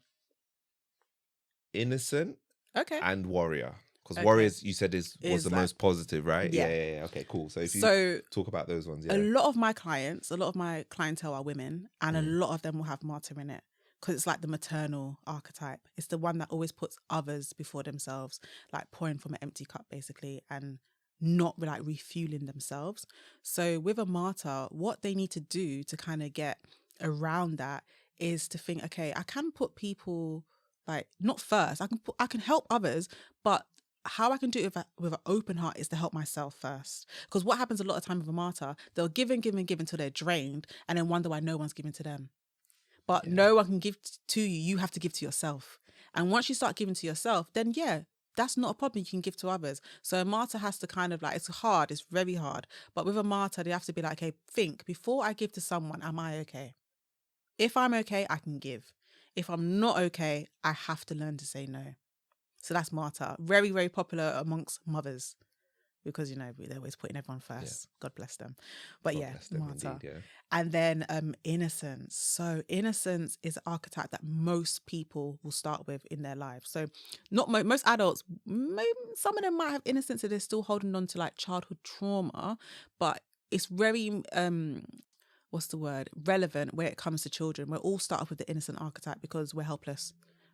innocent, and warrior. Because warriors, you said was the most positive, right? Yeah. Okay, cool. So if you talk about those ones, a lot of my clientele are women, and a lot of them will have martyr in it. Because it's like the maternal archetype. It's the one that always puts others before themselves, like pouring from an empty cup, basically, and not like refueling themselves. So with a martyr, what they need to do to kind of get around that is to think, okay, I can put people like not first. I can help others, but how I can do it with an open heart is to help myself first. Because what happens a lot of time with a martyr, they'll give and give and give until they're drained, and then wonder why no one's giving to them. But no one can give to you. You have to give to yourself. And once you start giving to yourself, then that's not a problem. You can give to others. So a martyr has to kind of like, it's hard. It's very hard. But with a martyr, they have to be like, okay, think before I give to someone, am I okay? If I'm okay, I can give. If I'm not okay, I have to learn to say no. So that's martyr. Very, very popular amongst mothers because, they're always putting everyone first. Yeah. God bless them. But God bless them martyr. Indeed, And then innocence. So innocence is an archetype that most people will start with in their lives. So not most adults, maybe some of them might have innocence and they're still holding on to like childhood trauma, but it's very... relevant where it comes to children. We'll all start off with the innocent archetype because we're helpless.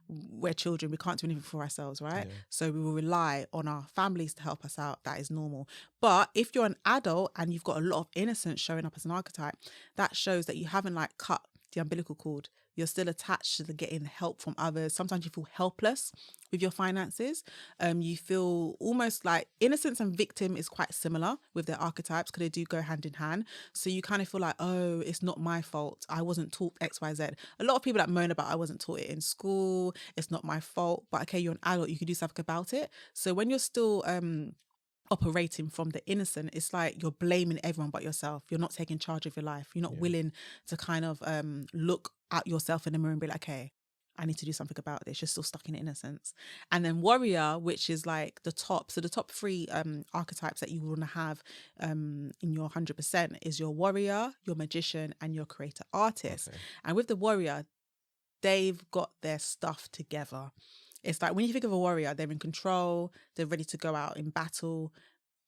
We're children. We can't do anything for ourselves, right? Yeah. So we will rely on our families to help us out. That is normal. But if you're an adult and you've got a lot of innocence showing up as an archetype, that shows that you haven't like cut the umbilical cord. You're still attached to the getting help from others. Sometimes you feel helpless with your finances. You feel almost like innocence and victim is quite similar with their archetypes because they do go hand in hand. So you kind of feel like, oh, it's not my fault. I wasn't taught X, Y, Z. A lot of people that moan about I wasn't taught it in school. It's not my fault. But okay, you're an adult. You can do something about it. So when you're still... operating from the innocent, it's like you're blaming everyone but yourself. You're not taking charge of your life. You're not willing to kind of look at yourself in the mirror and be like, okay, I need to do something about this. You're still stuck in innocence. And then warrior, which is like the top. So the top three archetypes that you want to have in your 100% is your warrior, your magician, and your creator artist. Okay. And with the warrior, they've got their stuff together. It's like when you think of a warrior, they're in control, they're ready to go out in battle,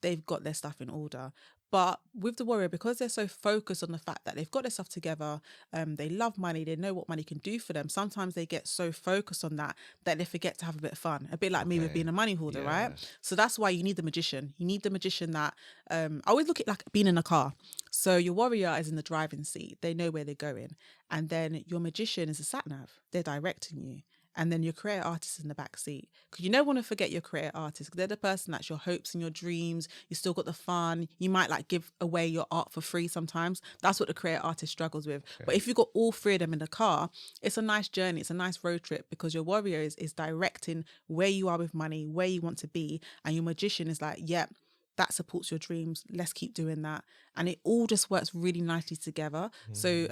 they've got their stuff in order. But with the warrior, because they're so focused on the fact that they've got their stuff together, they love money, they know what money can do for them. Sometimes they get so focused on that they forget to have a bit of fun. A bit like me with being a money hoarder, right? So that's why you need the magician. You need the magician that, I always look at like being in a car. So your warrior is in the driving seat. They know where they're going. And then your magician is a sat-nav. They're directing you. And then your creator artist in the back seat. Because you never want to forget your creator artist. They're the person that's your hopes and your dreams. You still got the fun. You might like give away your art for free sometimes. That's what the creator artist struggles with. Okay. But if you've got all three of them in the car, it's a nice journey. It's a nice road trip because your warrior is directing where you are with money, where you want to be. And your magician is like, yep, that supports your dreams. Let's keep doing that. And it all just works really nicely together. So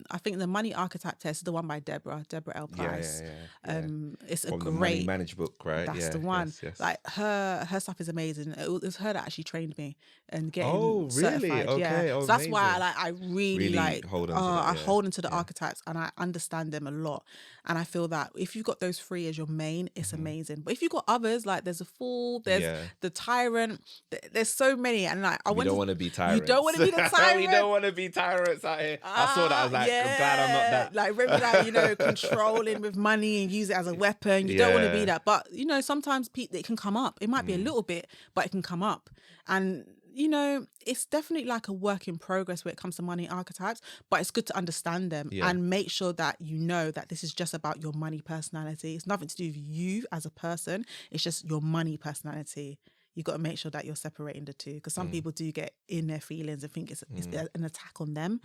I think the money archetype test is the one by Deborah L. Price. It's from a the great Money Manage book, right? That's the one. Yes. Like her stuff is amazing. It was her that actually trained me and getting certified. Okay. So that's why I really like hold on I hold into the archetypes and I understand them a lot. And I feel that if you've got those three as your main, it's amazing. But if you've got others, like there's a fool, there's the tyrant, there's so many. And like we don't want to be tyrants. You don't want to be the tyrant. We don't want to be tyrants out here. I saw that. I was like, I'm glad I'm not that. Like really, like, controlling with money and use it as a weapon. You don't want to be that. But sometimes it can come up. It might be a little bit, but it can come up. And it's definitely like a work in progress when it comes to money archetypes, but it's good to understand them and make sure that you know that this is just about your money personality. It's nothing to do with you as a person. It's just your money personality. You've got to make sure that you're separating the two because some people do get in their feelings and think it's an attack on them,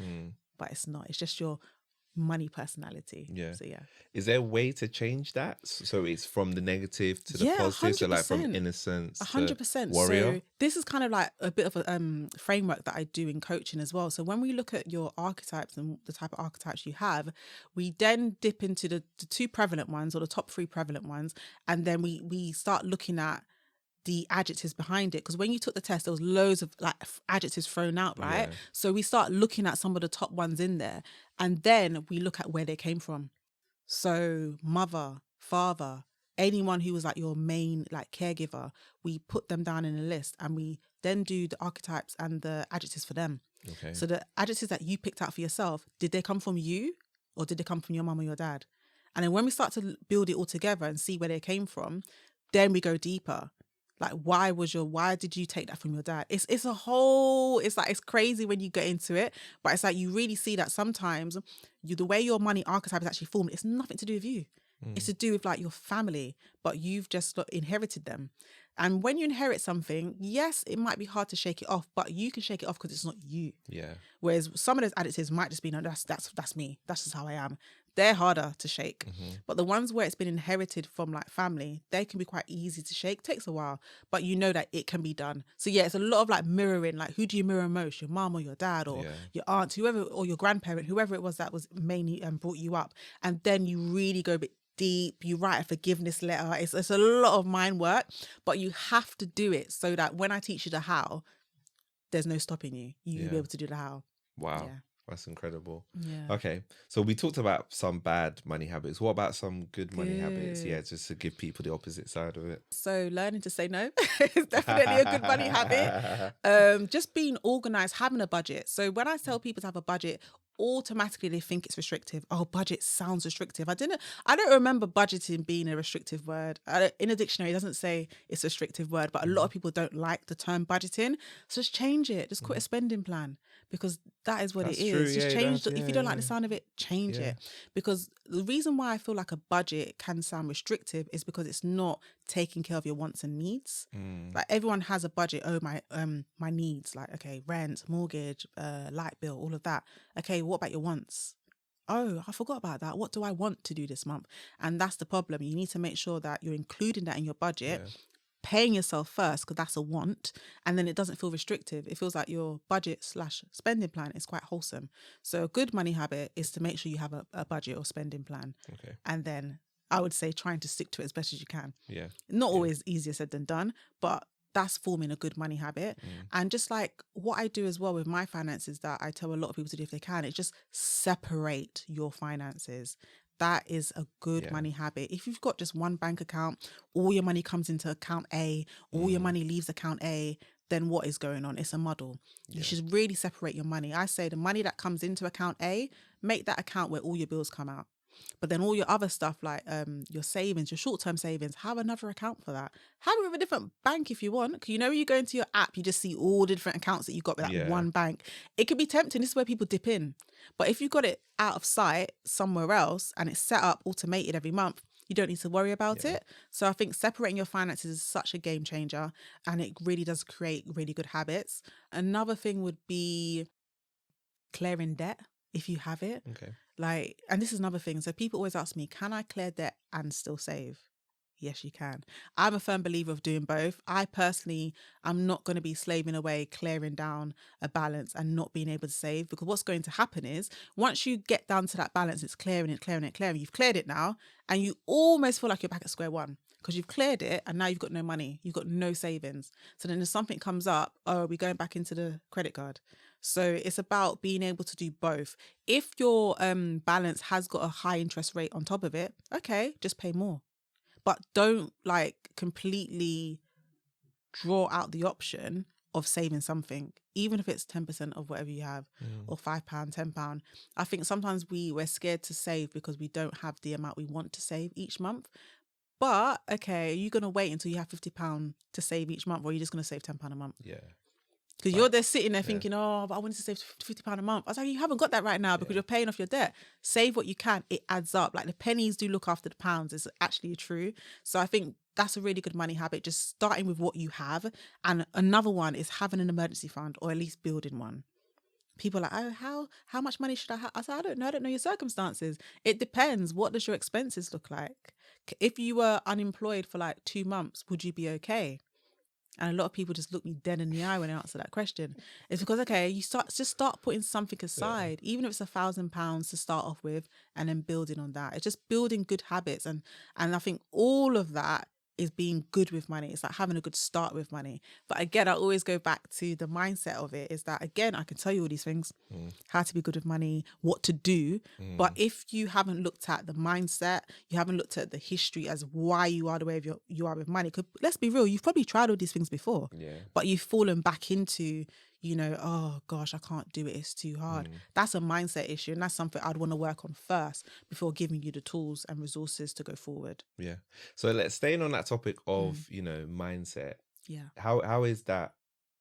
but it's not. It's just your money personality. So is there a way to change that so it's from the negative to the positive? 100%. So like from innocence 100%. Warrior. So this is kind of like a bit of a framework that I do in coaching as well. So when we look at your archetypes and the type of archetypes you have, we then dip into the two prevalent ones or the top three prevalent ones, and then we start looking at the adjectives behind it, because when you took the test there was loads of like adjectives thrown out, right? So we start looking at some of the top ones in there, and then we look at where they came from. So mother, father, anyone who was like your main like caregiver, we put them down in a list and we then do the archetypes and the adjectives for them. So the adjectives that you picked out for yourself, did they come from you or did they come from your mum or your dad? And then when we start to build it all together and see where they came from, then we go deeper. Like, why did you take that from your dad? It's crazy when you get into it, but it's like you really see that sometimes the way your money archetype is actually formed, it's nothing to do with you. It's to do with like your family, but you've just inherited them. And when you inherit something, yes, it might be hard to shake it off, but you can shake it off because it's not you. Yeah. Whereas some of those additives might just be, no, that's me. That's just how I am. They're harder to shake. But the ones where it's been inherited from like family, they can be quite easy to shake. Takes a while, but you know that it can be done. So yeah, it's a lot of like mirroring. Like, who do you mirror most? Your mom or your dad or your aunt, whoever, or your grandparent, whoever it was that was mainly brought you up. And then you really go a bit deep. You write a forgiveness letter. It's a lot of mind work, but you have to do it so that when I teach you the how, there's no stopping you. You'll be able to do the how. Wow. Yeah. That's incredible. Yeah. Okay. So we talked about some bad money habits. What about some good money habits? Yeah, just to give people the opposite side of it. So learning to say no is definitely a good money habit. Just being organized, having a budget. So when I tell people to have a budget, automatically they think it's restrictive. Oh, budget sounds restrictive. I don't remember budgeting being a restrictive word. In a dictionary, it doesn't say it's a restrictive word, but a lot of people don't like the term budgeting. So just change it. Just quit a spending plan, because that is what That's it is. true. Just Yeah, change if you don't like the sound of it, change Yeah. it. Because the reason why I feel like a budget can sound restrictive is because it's not taking care of your wants and needs. Like, everyone has a budget. Oh, my needs, like, okay, rent, mortgage, light bill, all of that. Okay, what about your wants? Oh, I forgot about that. What do I want to do this month? And that's the problem. You need to make sure that you're including that in your budget, paying yourself first, because that's a want, and then it doesn't feel restrictive. It feels like your budget / spending plan is quite wholesome. So a good money habit is to make sure you have a budget or spending plan. Okay. And then I would say trying to stick to it as best as you can. Yeah. Not always easier said than done, but that's forming a good money habit. And just like what I do as well with my finances, that I tell a lot of people to do if they can, it's just separate your finances. That is a good money habit. If you've got just one bank account, all your money comes into account A, all your money leaves account A, then what is going on? It's a muddle. You should really separate your money. I say the money that comes into account A, make that account where all your bills come out. But then all your other stuff, like your savings, your short-term savings, have another account for that. Have it with a different bank if you want. Because you know, when you go into your app, you just see all the different accounts that you've got with that one bank. It could be tempting. This is where people dip in. But if you've got it out of sight somewhere else and it's set up, automated every month, you don't need to worry about it. So I think separating your finances is such a game changer, and it really does create really good habits. Another thing would be clearing debt if you have it. Okay. Like, and this is another thing. So people always ask me, can I clear debt and still save? Yes, you can. I'm a firm believer of doing both. I personally, I'm not going to be slaving away, clearing down a balance and not being able to save, because what's going to happen is once you get down to that balance, it's clearing. You've cleared it now, and you almost feel like you're back at square one because you've cleared it and now you've got no money. You've got no savings. So then if something comes up, oh, are we going back into the credit card? So it's about being able to do both. If your balance has got a high interest rate on top of it, okay, just pay more. But don't like completely draw out the option of saving something, even if it's 10% of whatever you have, or £5, £10. I think sometimes we're scared to save because we don't have the amount we want to save each month. But okay, you're going to wait until you have £50 to save each month, or you're just going to save £10 a month? Yeah. Because you're there sitting there thinking, oh, but I wanted to save £50 a month. I was like, you haven't got that right now because you're paying off your debt. Save what you can. It adds up. Like, the pennies do look after the pounds. It's actually true. So I think that's a really good money habit, just starting with what you have. And another one is having an emergency fund, or at least building one. People are like, oh, how much money should I have? I said, I don't know your circumstances. It depends. What does your expenses look like? If you were unemployed for like 2 months, would you be okay? And a lot of people just look me dead in the eye when I answer that question. It's because, okay, you start putting something aside, even if it's £1,000 to start off with, and then building on that. It's just building good habits. And I think all of that is being good with money. It's like having a good start with money. But again, I always go back to the mindset of it, is that, again, I can tell you all these things, how to be good with money, what to do. But if you haven't looked at the mindset, you haven't looked at the history as why you are the way you are with money. Because let's be real, you've probably tried all these things before, but you've fallen back into, you know, oh gosh, I can't do it, it's too hard. That's a mindset issue, and that's something I'd want to work on first before giving you the tools and resources to go forward. Yeah. So let's staying on that topic of, you know, mindset. Yeah. How is that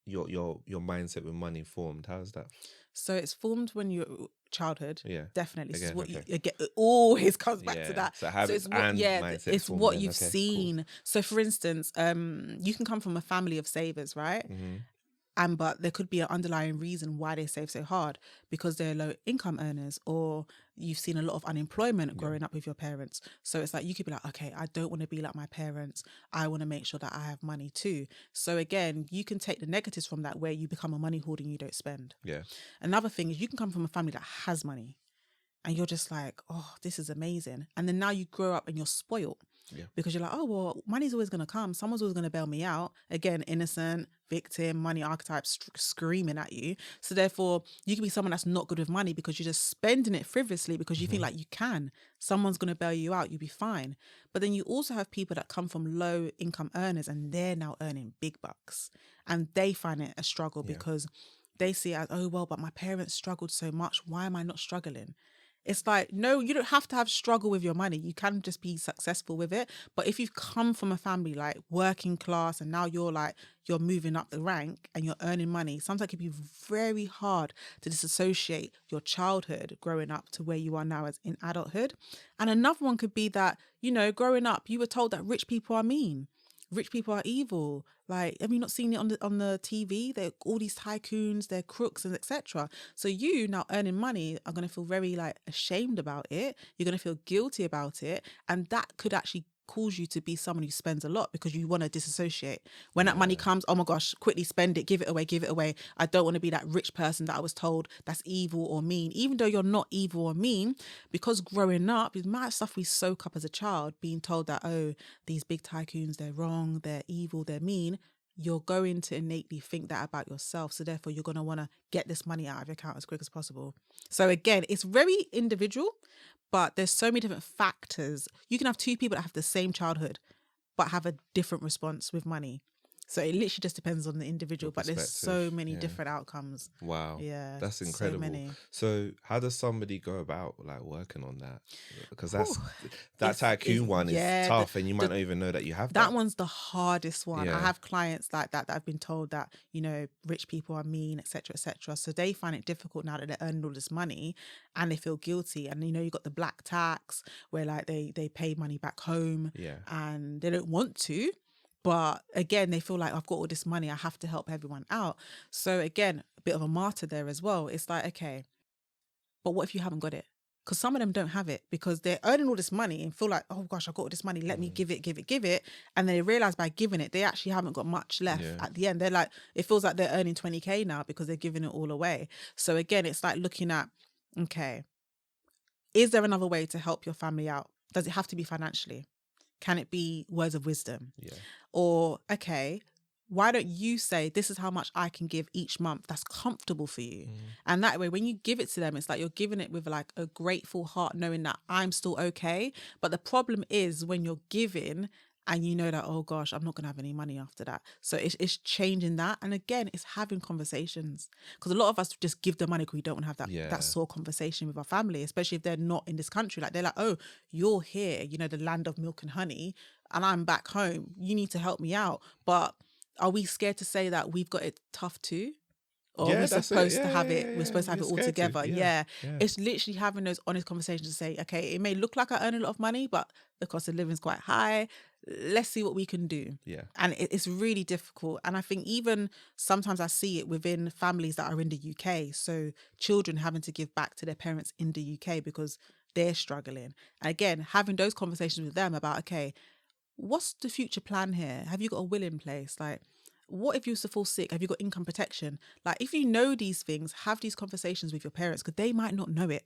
your mindset with money formed? How is that? So it's formed when you're childhood. Yeah. Definitely. This is Again, what okay. you get. It always comes back to Yeah. that. So habits it's what, and mindset it's formed what then. you've Okay, cool. seen. So for instance, you can come from a family of savers, right? Mm-hmm. But there could be an underlying reason why they save so hard, because they're low income earners, or you've seen a lot of unemployment growing up with your parents. So it's like you could be like, okay, I don't want to be like my parents. I want to make sure that I have money too. So again, you can take the negatives from that, where you become a money hoarder and you don't spend. Yeah. Another thing is you can come from a family that has money and you're just like, oh, this is amazing. And then now you grow up and you're spoiled. Yeah. Because you're like, oh, well, money's always going to come. Someone's always going to bail me out. Again, innocent, victim, money archetypes screaming at you. So therefore, you can be someone that's not good with money because you're just spending it frivolously because you think like you can. Someone's going to bail you out. You'll be fine. But then you also have people that come from low income earners and they're now earning big bucks. And they find it a struggle because they see it as, oh, well, but my parents struggled so much. Why am I not struggling? It's like, no, you don't have to have struggle with your money. You can just be successful with it. But if you've come from a family like working class and now you're moving up the rank and you're earning money, sometimes it can be very hard to disassociate your childhood growing up to where you are now as in adulthood. And another one could be that, growing up, you were told that rich people are mean. Rich people are evil. Like, have you not seen it on the TV? They're all these tycoons, they're crooks and etc. So you now earning money are going to feel very like ashamed about it. You're going to feel guilty about it. And that could actually cause you to be someone who spends a lot because you want to disassociate. When that money comes, oh my gosh, quickly spend it, give it away. I don't want to be that rich person that I was told that's evil or mean, even though you're not evil or mean, because growing up, the amount of stuff we soak up as a child, being told that, oh, these big tycoons, they're wrong, they're evil, they're mean, you're going to innately think that about yourself. So therefore, you're going to want to get this money out of your account as quick as possible. So again, it's very individual, but there's so many different factors. You can have two people that have the same childhood, but have a different response with money. So it literally just depends on the individual, but there's so many different outcomes. Wow. Yeah. That's incredible. So many. So how does somebody go about like working on that? Because that tycoon one is tough and you might not even know that you have that. That one's the hardest one. Yeah. I have clients like that I've been told that, rich people are mean, etc., etc. So they find it difficult now that they're earning all this money and they feel guilty. And, you've got the black tax where like they pay money back home and they don't want to. But again, they feel like I've got all this money, I have to help everyone out. So again, a bit of a martyr there as well. It's like, okay, but what if you haven't got it? Because some of them don't have it because they're earning all this money and feel like, oh gosh, I've got all this money, let me give it. And they realize by giving it, they actually haven't got much left at the end. They're like, it feels like they're earning 20K now because they're giving it all away. So again, it's like looking at, okay, is there another way to help your family out? Does it have to be financially? Can it be words of wisdom? Yeah. Or, okay, why don't you say, this is how much I can give each month that's comfortable for you? And that way, when you give it to them, it's like you're giving it with like a grateful heart, knowing that I'm still okay. But the problem is when you're giving and you know that, oh gosh, I'm not going to have any money after that. So it's changing that. And again, it's having conversations. Because a lot of us just give the money because we don't want to have that sore conversation with our family, especially if they're not in this country. Like they're like, oh, you're here, the land of milk and honey, and I'm back home. You need to help me out. But are we scared to say that we've got it tough too? Or we're supposed to have it, we're supposed to have it all together. It's literally having those honest conversations to say, okay, it may look like I earn a lot of money, but the cost of living is quite high. Let's see what we can do. Yeah. And it's really difficult. And I think even sometimes I see it within families that are in the UK. So children having to give back to their parents in the UK because they're struggling. And again, having those conversations with them about, okay, what's the future plan here? Have you got a will in place? Like, what if you was to fall sick? Have you got income protection? Like, if you know these things, have these conversations with your parents because they might not know it,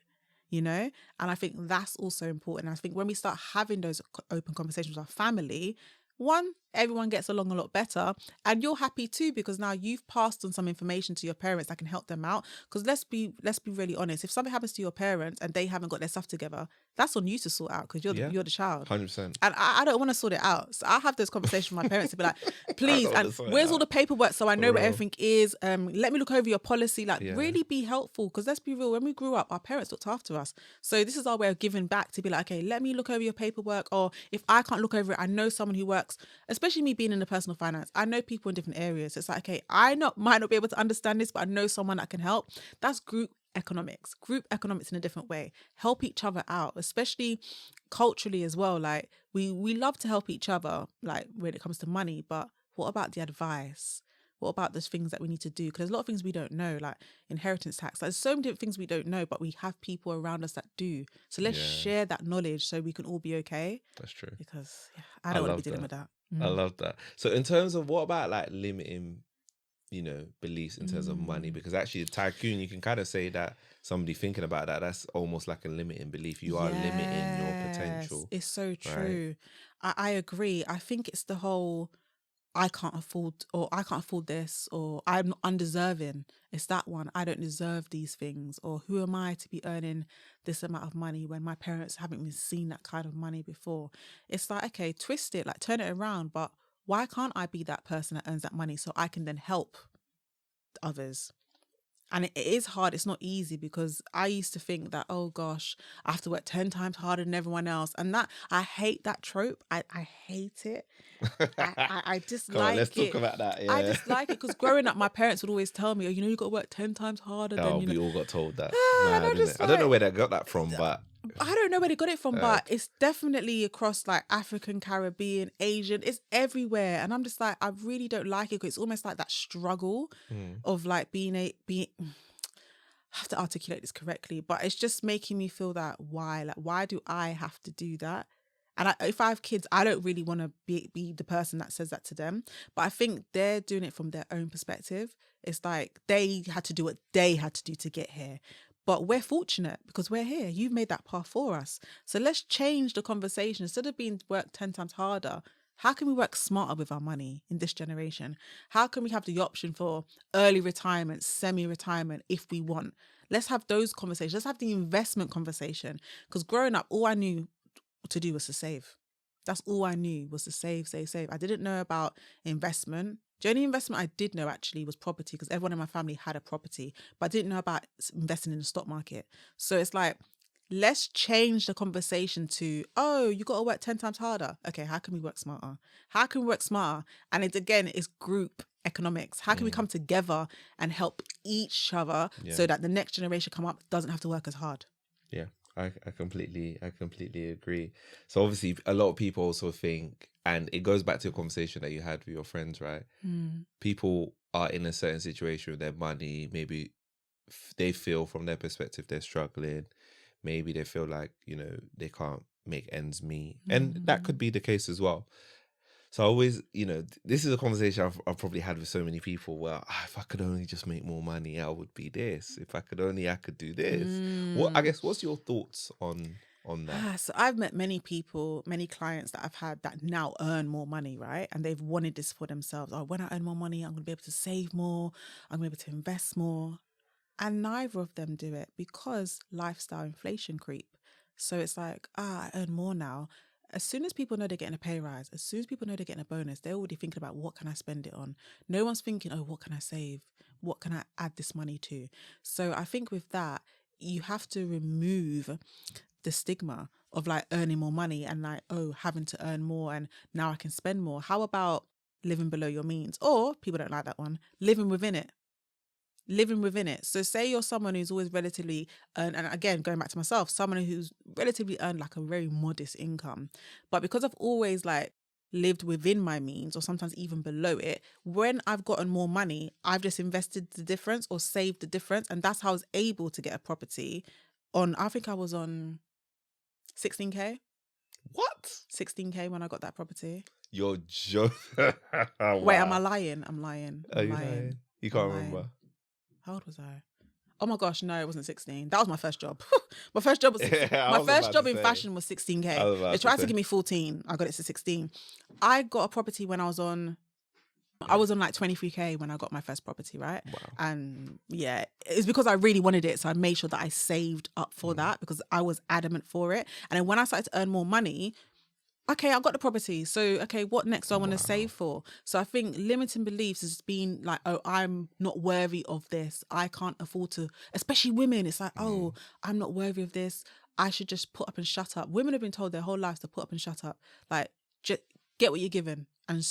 And I think that's also important. I think when we start having those open conversations with our family, one, everyone gets along a lot better and you're happy too because now you've passed on some information to your parents that can help them out. Because let's be really honest, if something happens to your parents and they haven't got their stuff together, that's on you to sort out because you're the child. 100%. And I don't want to sort it out. So I have those conversations with my parents to be like, please, and where's all the paperwork so I know where everything is? Let me look over your policy. Like really be helpful because let's be real, when we grew up, our parents looked after us. So this is our way of giving back to be like, okay, let me look over your paperwork, or if I can't look over it, I know someone who works, especially me being in the personal finance, I know people in different areas. It's like, okay, might not be able to understand this, but I know someone that can help. That's group economics in a different way. Help each other out, especially culturally as well. Like we love to help each other, like when it comes to money, but what about the advice? What about those things that we need to do? Because there's a lot of things we don't know, like inheritance tax. There's so many different things we don't know, but we have people around us that do. So let's share that knowledge so we can all be okay. That's true. Because I don't want to be dealing with that. I love that. So in terms of what about like limiting, beliefs in terms of money? Because actually tycoon, you can kind of say that somebody thinking about that, that's almost like a limiting belief. You are limiting your potential. It's so true. Right? I agree. I think it's the whole I can't afford this, or I'm undeserving. It's that one. I don't deserve these things, or who am I to be earning this amount of money when my parents haven't even seen that kind of money before? It's like, okay, twist it, like turn it around, but why can't I be that person that earns that money so I can then help others? And it is hard. It's not easy, because I used to think that, oh gosh, I have to work 10 times harder than everyone else. And that, I hate that trope. I hate it. I dislike let's it. talk about that. Yeah. I dislike it because growing up, my parents would always tell me, oh, you got to work 10 times harder than, we all got told that. I don't know where they got that from, but I don't know where they got it from, but it's definitely across like African, Caribbean, Asian. It's everywhere. And I'm just like, I really don't like it, because it's almost like that struggle of like being I have to articulate this correctly, but it's just making me feel that why do I have to do that? And if I have kids, I don't really want to be the person that says that to them. But I think they're doing it from their own perspective. It's like they had to do what they had to do to get here. But we're fortunate because we're here. You've made that path for us. So let's change the conversation. Instead of being worked 10 times harder, how can we work smarter with our money in this generation? How can we have the option for early retirement, semi-retirement if we want? Let's have those conversations. Let's have the investment conversation. Because growing up, all I knew to do was to save. That's all I knew was to save. I didn't know about investment. The only investment I did know actually was property, because everyone in my family had a property, but I didn't know about investing in the stock market. So it's like, let's change the conversation to, oh, you got to work 10 times harder. Okay, how can we work smarter? And it's group economics. How can we come together and help each other so that the next generation come up doesn't have to work as hard? Yeah. I completely agree. So obviously a lot of people also think, and it goes back to a conversation that you had with your friends, right? People are in a certain situation with their money. Maybe they feel from their perspective they're struggling. Maybe they feel like, they can't make ends meet. And that could be the case as well. So I always, this is a conversation I've probably had with so many people where if I could only just make more money, I would be this. If I could only, I could do this. What's your thoughts on that? So I've met many people, many clients that I've had that now earn more money, right? And they've wanted this for themselves. Oh, when I earn more money, I'm going to be able to save more. I'm going to be able to invest more. And neither of them do it because lifestyle inflation creep. So it's like, I earn more now. As soon as people know they're getting a pay rise, as soon as people know they're getting a bonus, they're already thinking about what can I spend it on. No one's thinking, oh, what can I save? What can I add this money to? So I think with that, you have to remove the stigma of like earning more money and like, oh, having to earn more and now I can spend more. How about living below your means? Or people don't like that one, living within it. So say you're someone who's always relatively earned, and again, going back to myself, someone who's relatively earned like a very modest income. But because I've always like lived within my means or sometimes even below it, when I've gotten more money, I've just invested the difference or saved the difference. And that's how I was able to get a property I think I was on 16K. What? 16K when I got that property. You're joking. Wow. Wait, am I lying? I'm lying. Are you lying? You can't remember? How old was I? Oh my gosh, no, it wasn't 16. That was my first job. My first job was 16. My first job in fashion was 16K. They tried to give me 14. I got it to 16. I got a property when I was on like 23K when I got my first property, right? Wow. And yeah, it's because I really wanted it. So I made sure that I saved up for that because I was adamant for it. And then when I started to earn more money, okay, I've got the property. So, okay, what next do I want to save for? So I think limiting beliefs is being like, oh, I'm not worthy of this. I can't afford to, especially women. It's like, oh, I'm not worthy of this. I should just put up and shut up. Women have been told their whole lives to put up and shut up. Like, just get what you're given. and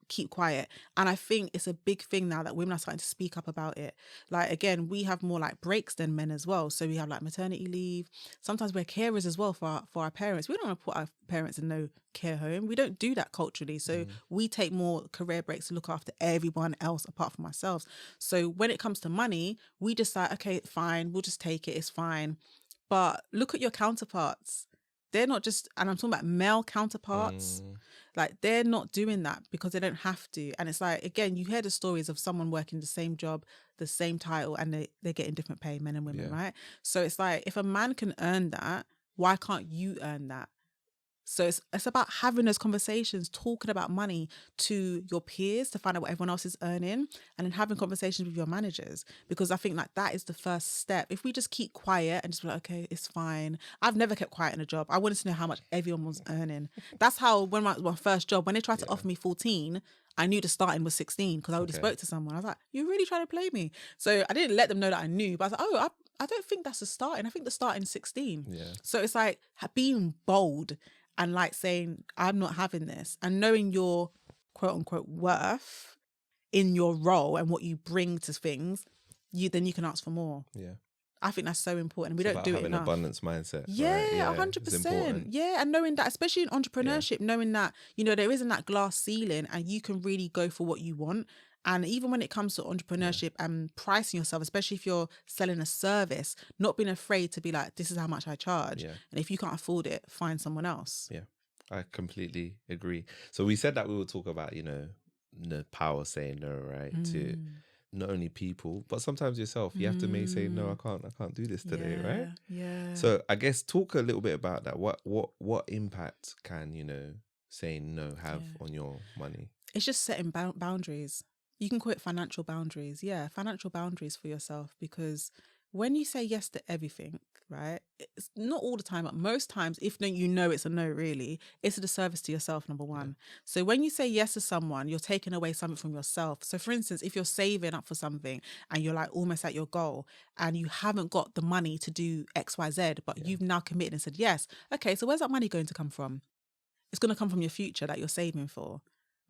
keep quiet. And I think it's a big thing now that women are starting to speak up about it. Like, again, we have more like breaks than men as well. So we have like maternity leave. Sometimes we're carers as well for our parents. We don't want to put our parents in no care home. We don't do that culturally. So we take more career breaks to look after everyone else apart from ourselves. So when it comes to money, we decide, okay, fine, we'll just take it. It's fine. But look at your counterparts. They're not just, and I'm talking about male counterparts, like they're not doing that because they don't have to. And it's like, again, you hear the stories of someone working the same job, the same title, and they're getting different pay, men and women, right? So it's like, if a man can earn that, why can't you earn that? So it's about having those conversations, talking about money to your peers to find out what everyone else is earning, and then having conversations with your managers, because I think like that is the first step. If we just keep quiet and just be like, okay, it's fine. I've never kept quiet in a job. I wanted to know how much everyone was earning. That's how, when my first job, when they tried to offer me 14, I knew the starting was 16 because I already spoke to someone. I was like, you're really trying to play me? So I didn't let them know that I knew, but I was like, oh, I don't think that's the starting. I think the starting 16. Yeah. So it's like being bold and like saying, I'm not having this, and knowing your quote unquote worth in your role and what you bring to things, then you can ask for more. Yeah. I think that's so important. We It's don't about do it having enough. abundance mindset. Yeah, right? 100%. Yeah, and knowing that, especially in entrepreneurship, knowing that, you know, there isn't that glass ceiling and you can really go for what you want. And even when it comes to entrepreneurship and pricing yourself, especially if you're selling a service, not being afraid to be like, this is how much I charge. Yeah. And if you can't afford it, find someone else. Yeah, I completely agree. So we said that we would talk about, you know, the power saying no, right? To not only people, but sometimes yourself. You have to maybe say, no, I can't do this today, right? Yeah. So I guess talk a little bit about that. What impact can, you know, saying no have on your money? It's just setting boundaries. You can call it financial boundaries. Yeah, financial boundaries for yourself, because when you say yes to everything, right, it's not all the time, but most times, if you know it's a no, really, it's a disservice to yourself, number one. Yeah. So when you say yes to someone, you're taking away something from yourself. So for instance, if you're saving up for something and you're like almost at your goal and you haven't got the money to do X, Y, Z, but you've now committed and said yes, okay, so where's that money going to come from? It's going to come from your future that you're saving for.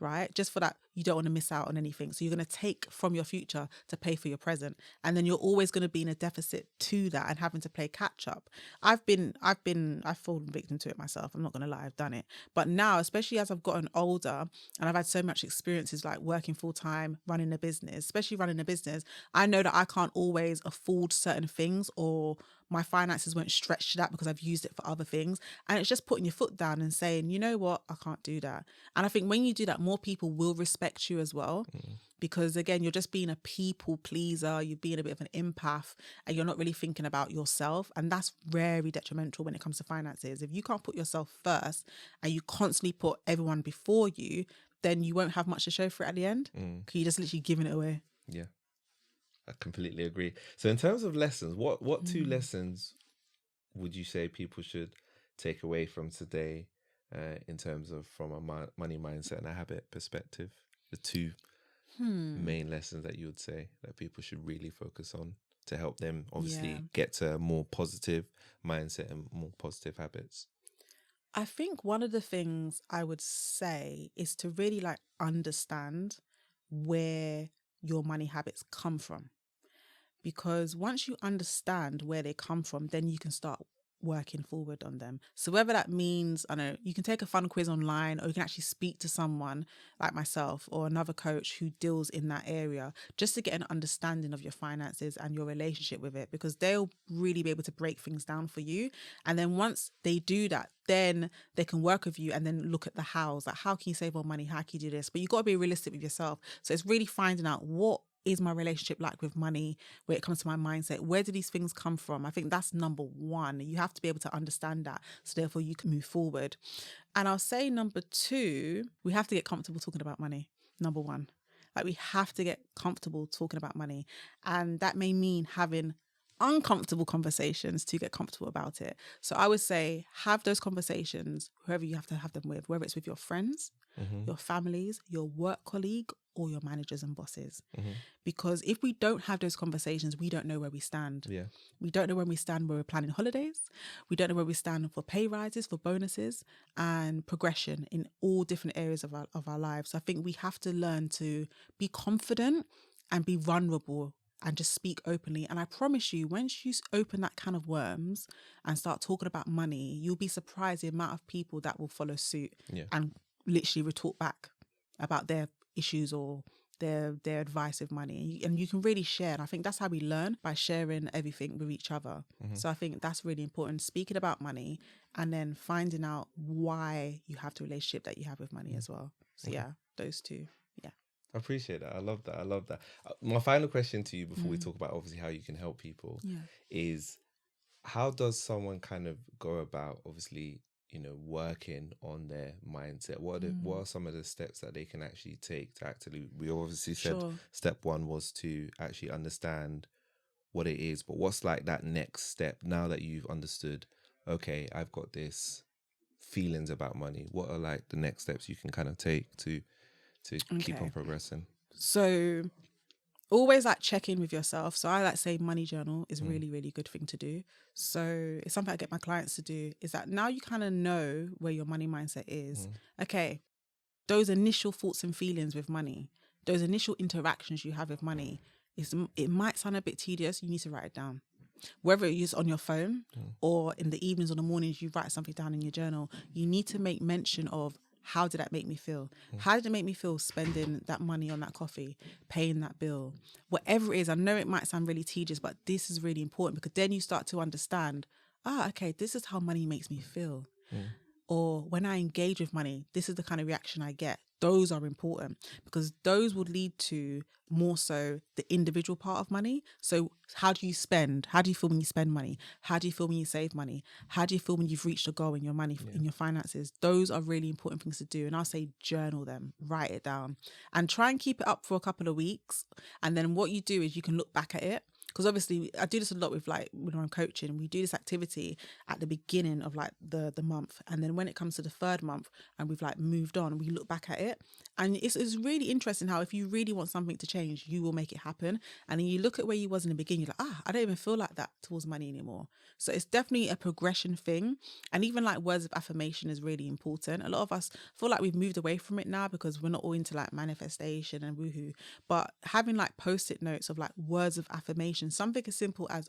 Right? Just for that, you don't want to miss out on anything. So you're going to take from your future to pay for your present. And then you're always going to be in a deficit to that and having to play catch up. I've fallen victim to it myself. I'm not going to lie, I've done it. But now, especially as I've gotten older and I've had so much experiences like working full time, running a business, especially running a business, I know that I can't always afford certain things, or my finances won't stretch to that because I've used it for other things. And it's just putting your foot down and saying, you know what, I can't do that. And I think when you do that, more people will respect you as well. Because again, you're just being a people pleaser, you're being a bit of an empath, and you're not really thinking about yourself. And that's very detrimental when it comes to finances. If you can't put yourself first and you constantly put everyone before you, then you won't have much to show for it at the end. Because you're just literally giving it away. Yeah. I completely agree. So in terms of lessons, what two lessons would you say people should take away from today in terms of from a money mindset and a habit perspective? The two main lessons that you would say that people should really focus on to help them obviously get to a more positive mindset and more positive habits? I think one of the things I would say is to really like understand where your money habits come from. Because once you understand where they come from, then you can start working forward on them. So whether that means, I know, you can take a fun quiz online, or you can actually speak to someone like myself or another coach who deals in that area, just to get an understanding of your finances and your relationship with it, because they'll really be able to break things down for you. And then once they do that, then they can work with you and then look at the hows, like how can you save more money? How can you do this? But you got to be realistic with yourself. So it's really finding out, what is my relationship like with money when it comes to my mindset? Where do these things come from? I think that's number one. You have to be able to understand that, so therefore you can move forward. And I'll say number two, we have to get comfortable talking about money. Number one, like we have to get comfortable talking about money. And that may mean having uncomfortable conversations to get comfortable about it. So I would say have those conversations, whoever you have to have them with, whether it's with your friends, your families, your work colleague, or your managers and bosses. Because if we don't have those conversations, we don't know where we stand. Yeah. We don't know where we stand when we're planning holidays. We don't know where we stand for pay rises, for bonuses, and progression in all different areas of our lives. So I think we have to learn to be confident and be vulnerable and just speak openly. And I promise you, once you open that can of worms and start talking about money, you'll be surprised the amount of people that will follow suit and literally retort back about their issues or their advice with money. And you can really share. And I think that's how we learn, by sharing everything with each other. So I think that's really important, speaking about money and then finding out why you have the relationship that you have with money as well. So yeah, those two. Yeah. I appreciate that. I love that. My final question to you before we talk about obviously how you can help people is, how does someone kind of go about obviously, you know, working on their mindset? What are some of the steps that they can actually take to actually, we obviously said step one was to actually understand what it is, but what's like that next step now that you've understood, okay, I've got this feelings about money? What are like the next steps you can kind of take to keep on progressing? So always like check in with yourself. So I like say money journal is really, really good thing to do. So it's something I get my clients to do, is that now you kind of know where your money mindset is. Okay, those initial thoughts and feelings with money, those initial interactions you have with money, it might sound a bit tedious. You need to write it down. Whether it's on your phone or in the evenings or the mornings, you write something down in your journal. You need to make mention of, how did that make me feel? How did it make me feel spending that money on that coffee, paying that bill? Whatever it is, I know it might sound really tedious, but this is really important, because then you start to understand, okay, this is how money makes me feel. Or when I engage with money, this is the kind of reaction I get. Those are important, because those would lead to more so the individual part of money. So how do you spend? How do you feel when you spend money? How do you feel when you save money? How do you feel when you've reached a goal in your money, in your finances? Those are really important things to do. And I'll say journal them, write it down, and try and keep it up for a couple of weeks. And then what you do is you can look back at it. Because obviously I do this a lot with like when I'm coaching, we do this activity at the beginning of like the month. And then when it comes to the third month and we've like moved on, we look back at it. And it's really interesting how if you really want something to change, you will make it happen. And then you look at where you was in the beginning, you're like, I don't even feel like that towards money anymore. So it's definitely a progression thing. And even like words of affirmation is really important. A lot of us feel like we've moved away from it now because we're not all into like manifestation and woohoo. But having like post-it notes of like words of affirmation, something as simple as,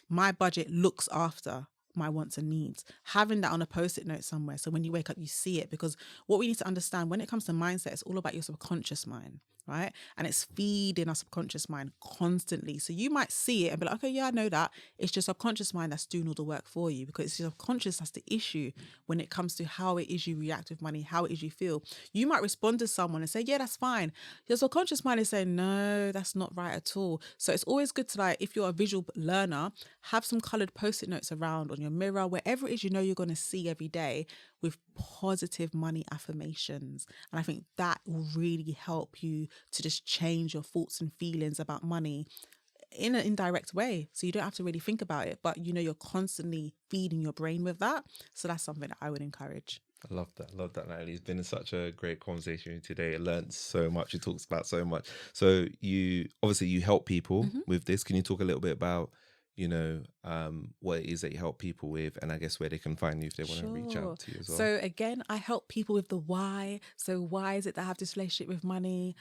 my budget looks after my wants and needs. Having that on a post-it note somewhere, so when you wake up you see it. Because what we need to understand when it comes to mindset, it's all about your subconscious mind, right? And it's feeding our subconscious mind constantly. So you might see it and be like, okay, yeah, I know that. It's your subconscious mind that's doing all the work for you, because it's your subconscious that's the issue when it comes to how it is you react with money, how it is you feel. You might respond to someone and say, yeah, that's fine. Your subconscious mind is saying, no, that's not right at all. So it's always good to, like, if you're a visual learner, have some colored post-it notes around on your mirror, wherever it is you know you're going to see every day, with positive money affirmations. And I think that will really help you to just change your thoughts and feelings about money in an indirect way. So you don't have to really think about it, but you know you're constantly feeding your brain with that. So that's something that I would encourage. I love that, Natalie. It's been such a great conversation today. I learned so much. You talked about so much. So you help people with this. Can you talk a little bit about, you know, what it is that you help people with, and I guess where they can find you if they want to reach out to you as well? So again, I help people with the why. So why is it that I have this relationship with money?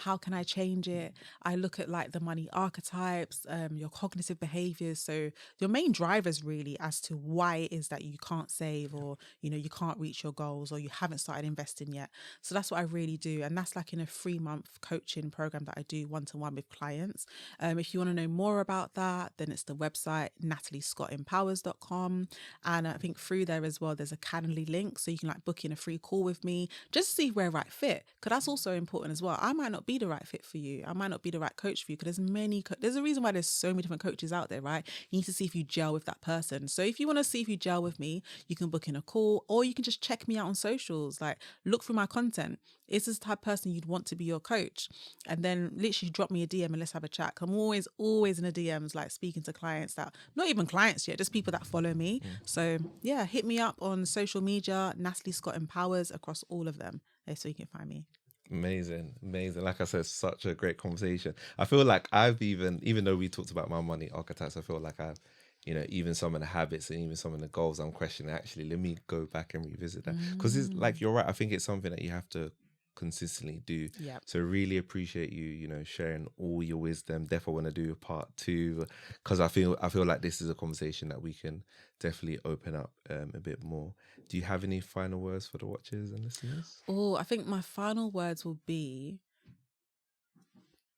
How can I change it? I look at like the money archetypes, your cognitive behaviors. So your main drivers really as to why it is that you can't save, or, you know, you can't reach your goals, or you haven't started investing yet. So that's what I really do. And that's like in a 3-month coaching program that I do one-to-one with clients. If you want to know more about that, then it's the website nataliescottempowers.com, and I think through there as well there's a Calendly link, so you can like book in a free call with me just to see if we're a right fit, because that's also important as well. I might not be the right fit for you, I might not be the right coach for you, because there's a reason why there's so many different coaches out there, right? You need to see if you gel with that person. So if you want to see if you gel with me, you can book in a call, or you can just check me out on socials, like look through my content. Is this the type of person you'd want to be your coach? And then literally drop me a DM and let's have a chat. I'm always in the DMs, like speaking to clients that, not even clients yet, just people that follow me. So yeah, hit me up on social media, Natalie Scott Empowers, across all of them, so you can find me. Amazing. Like I said, such a great conversation. I feel like I've even though we talked about my money archetypes, I feel like I've, even some of the habits and even some of the goals I'm questioning, actually, let me go back and revisit that. Because it's like, you're right. I think it's something that you have to consistently do. So really appreciate you, sharing all your wisdom. Definitely want to do a part 2, because I feel like this is a conversation that we can definitely open up a bit more. Do you have any final words for the watchers and listeners? Oh, I think my final words will be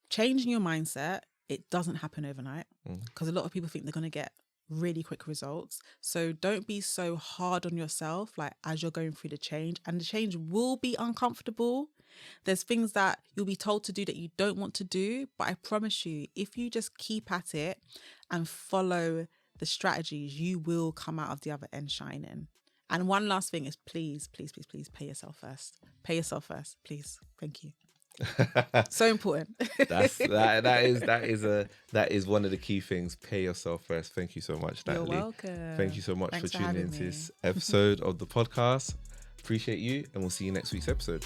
changing your mindset. It doesn't happen overnight, because a lot of people think they're going to get really quick results. So don't be so hard on yourself, like, as you're going through the change, and the change will be uncomfortable. There's things that you'll be told to do that you don't want to do, but I promise you, if you just keep at it and follow the strategies, you will come out of the other end shining. And one last thing is, please pay yourself first. Pay yourself first, please. Thank you. So important. That is one of the key things. Pay yourself first. Thank you so much, Natalie. You're welcome. Thank you so much Thanks for tuning into this episode of the podcast. Appreciate you, and we'll see you next week's episode.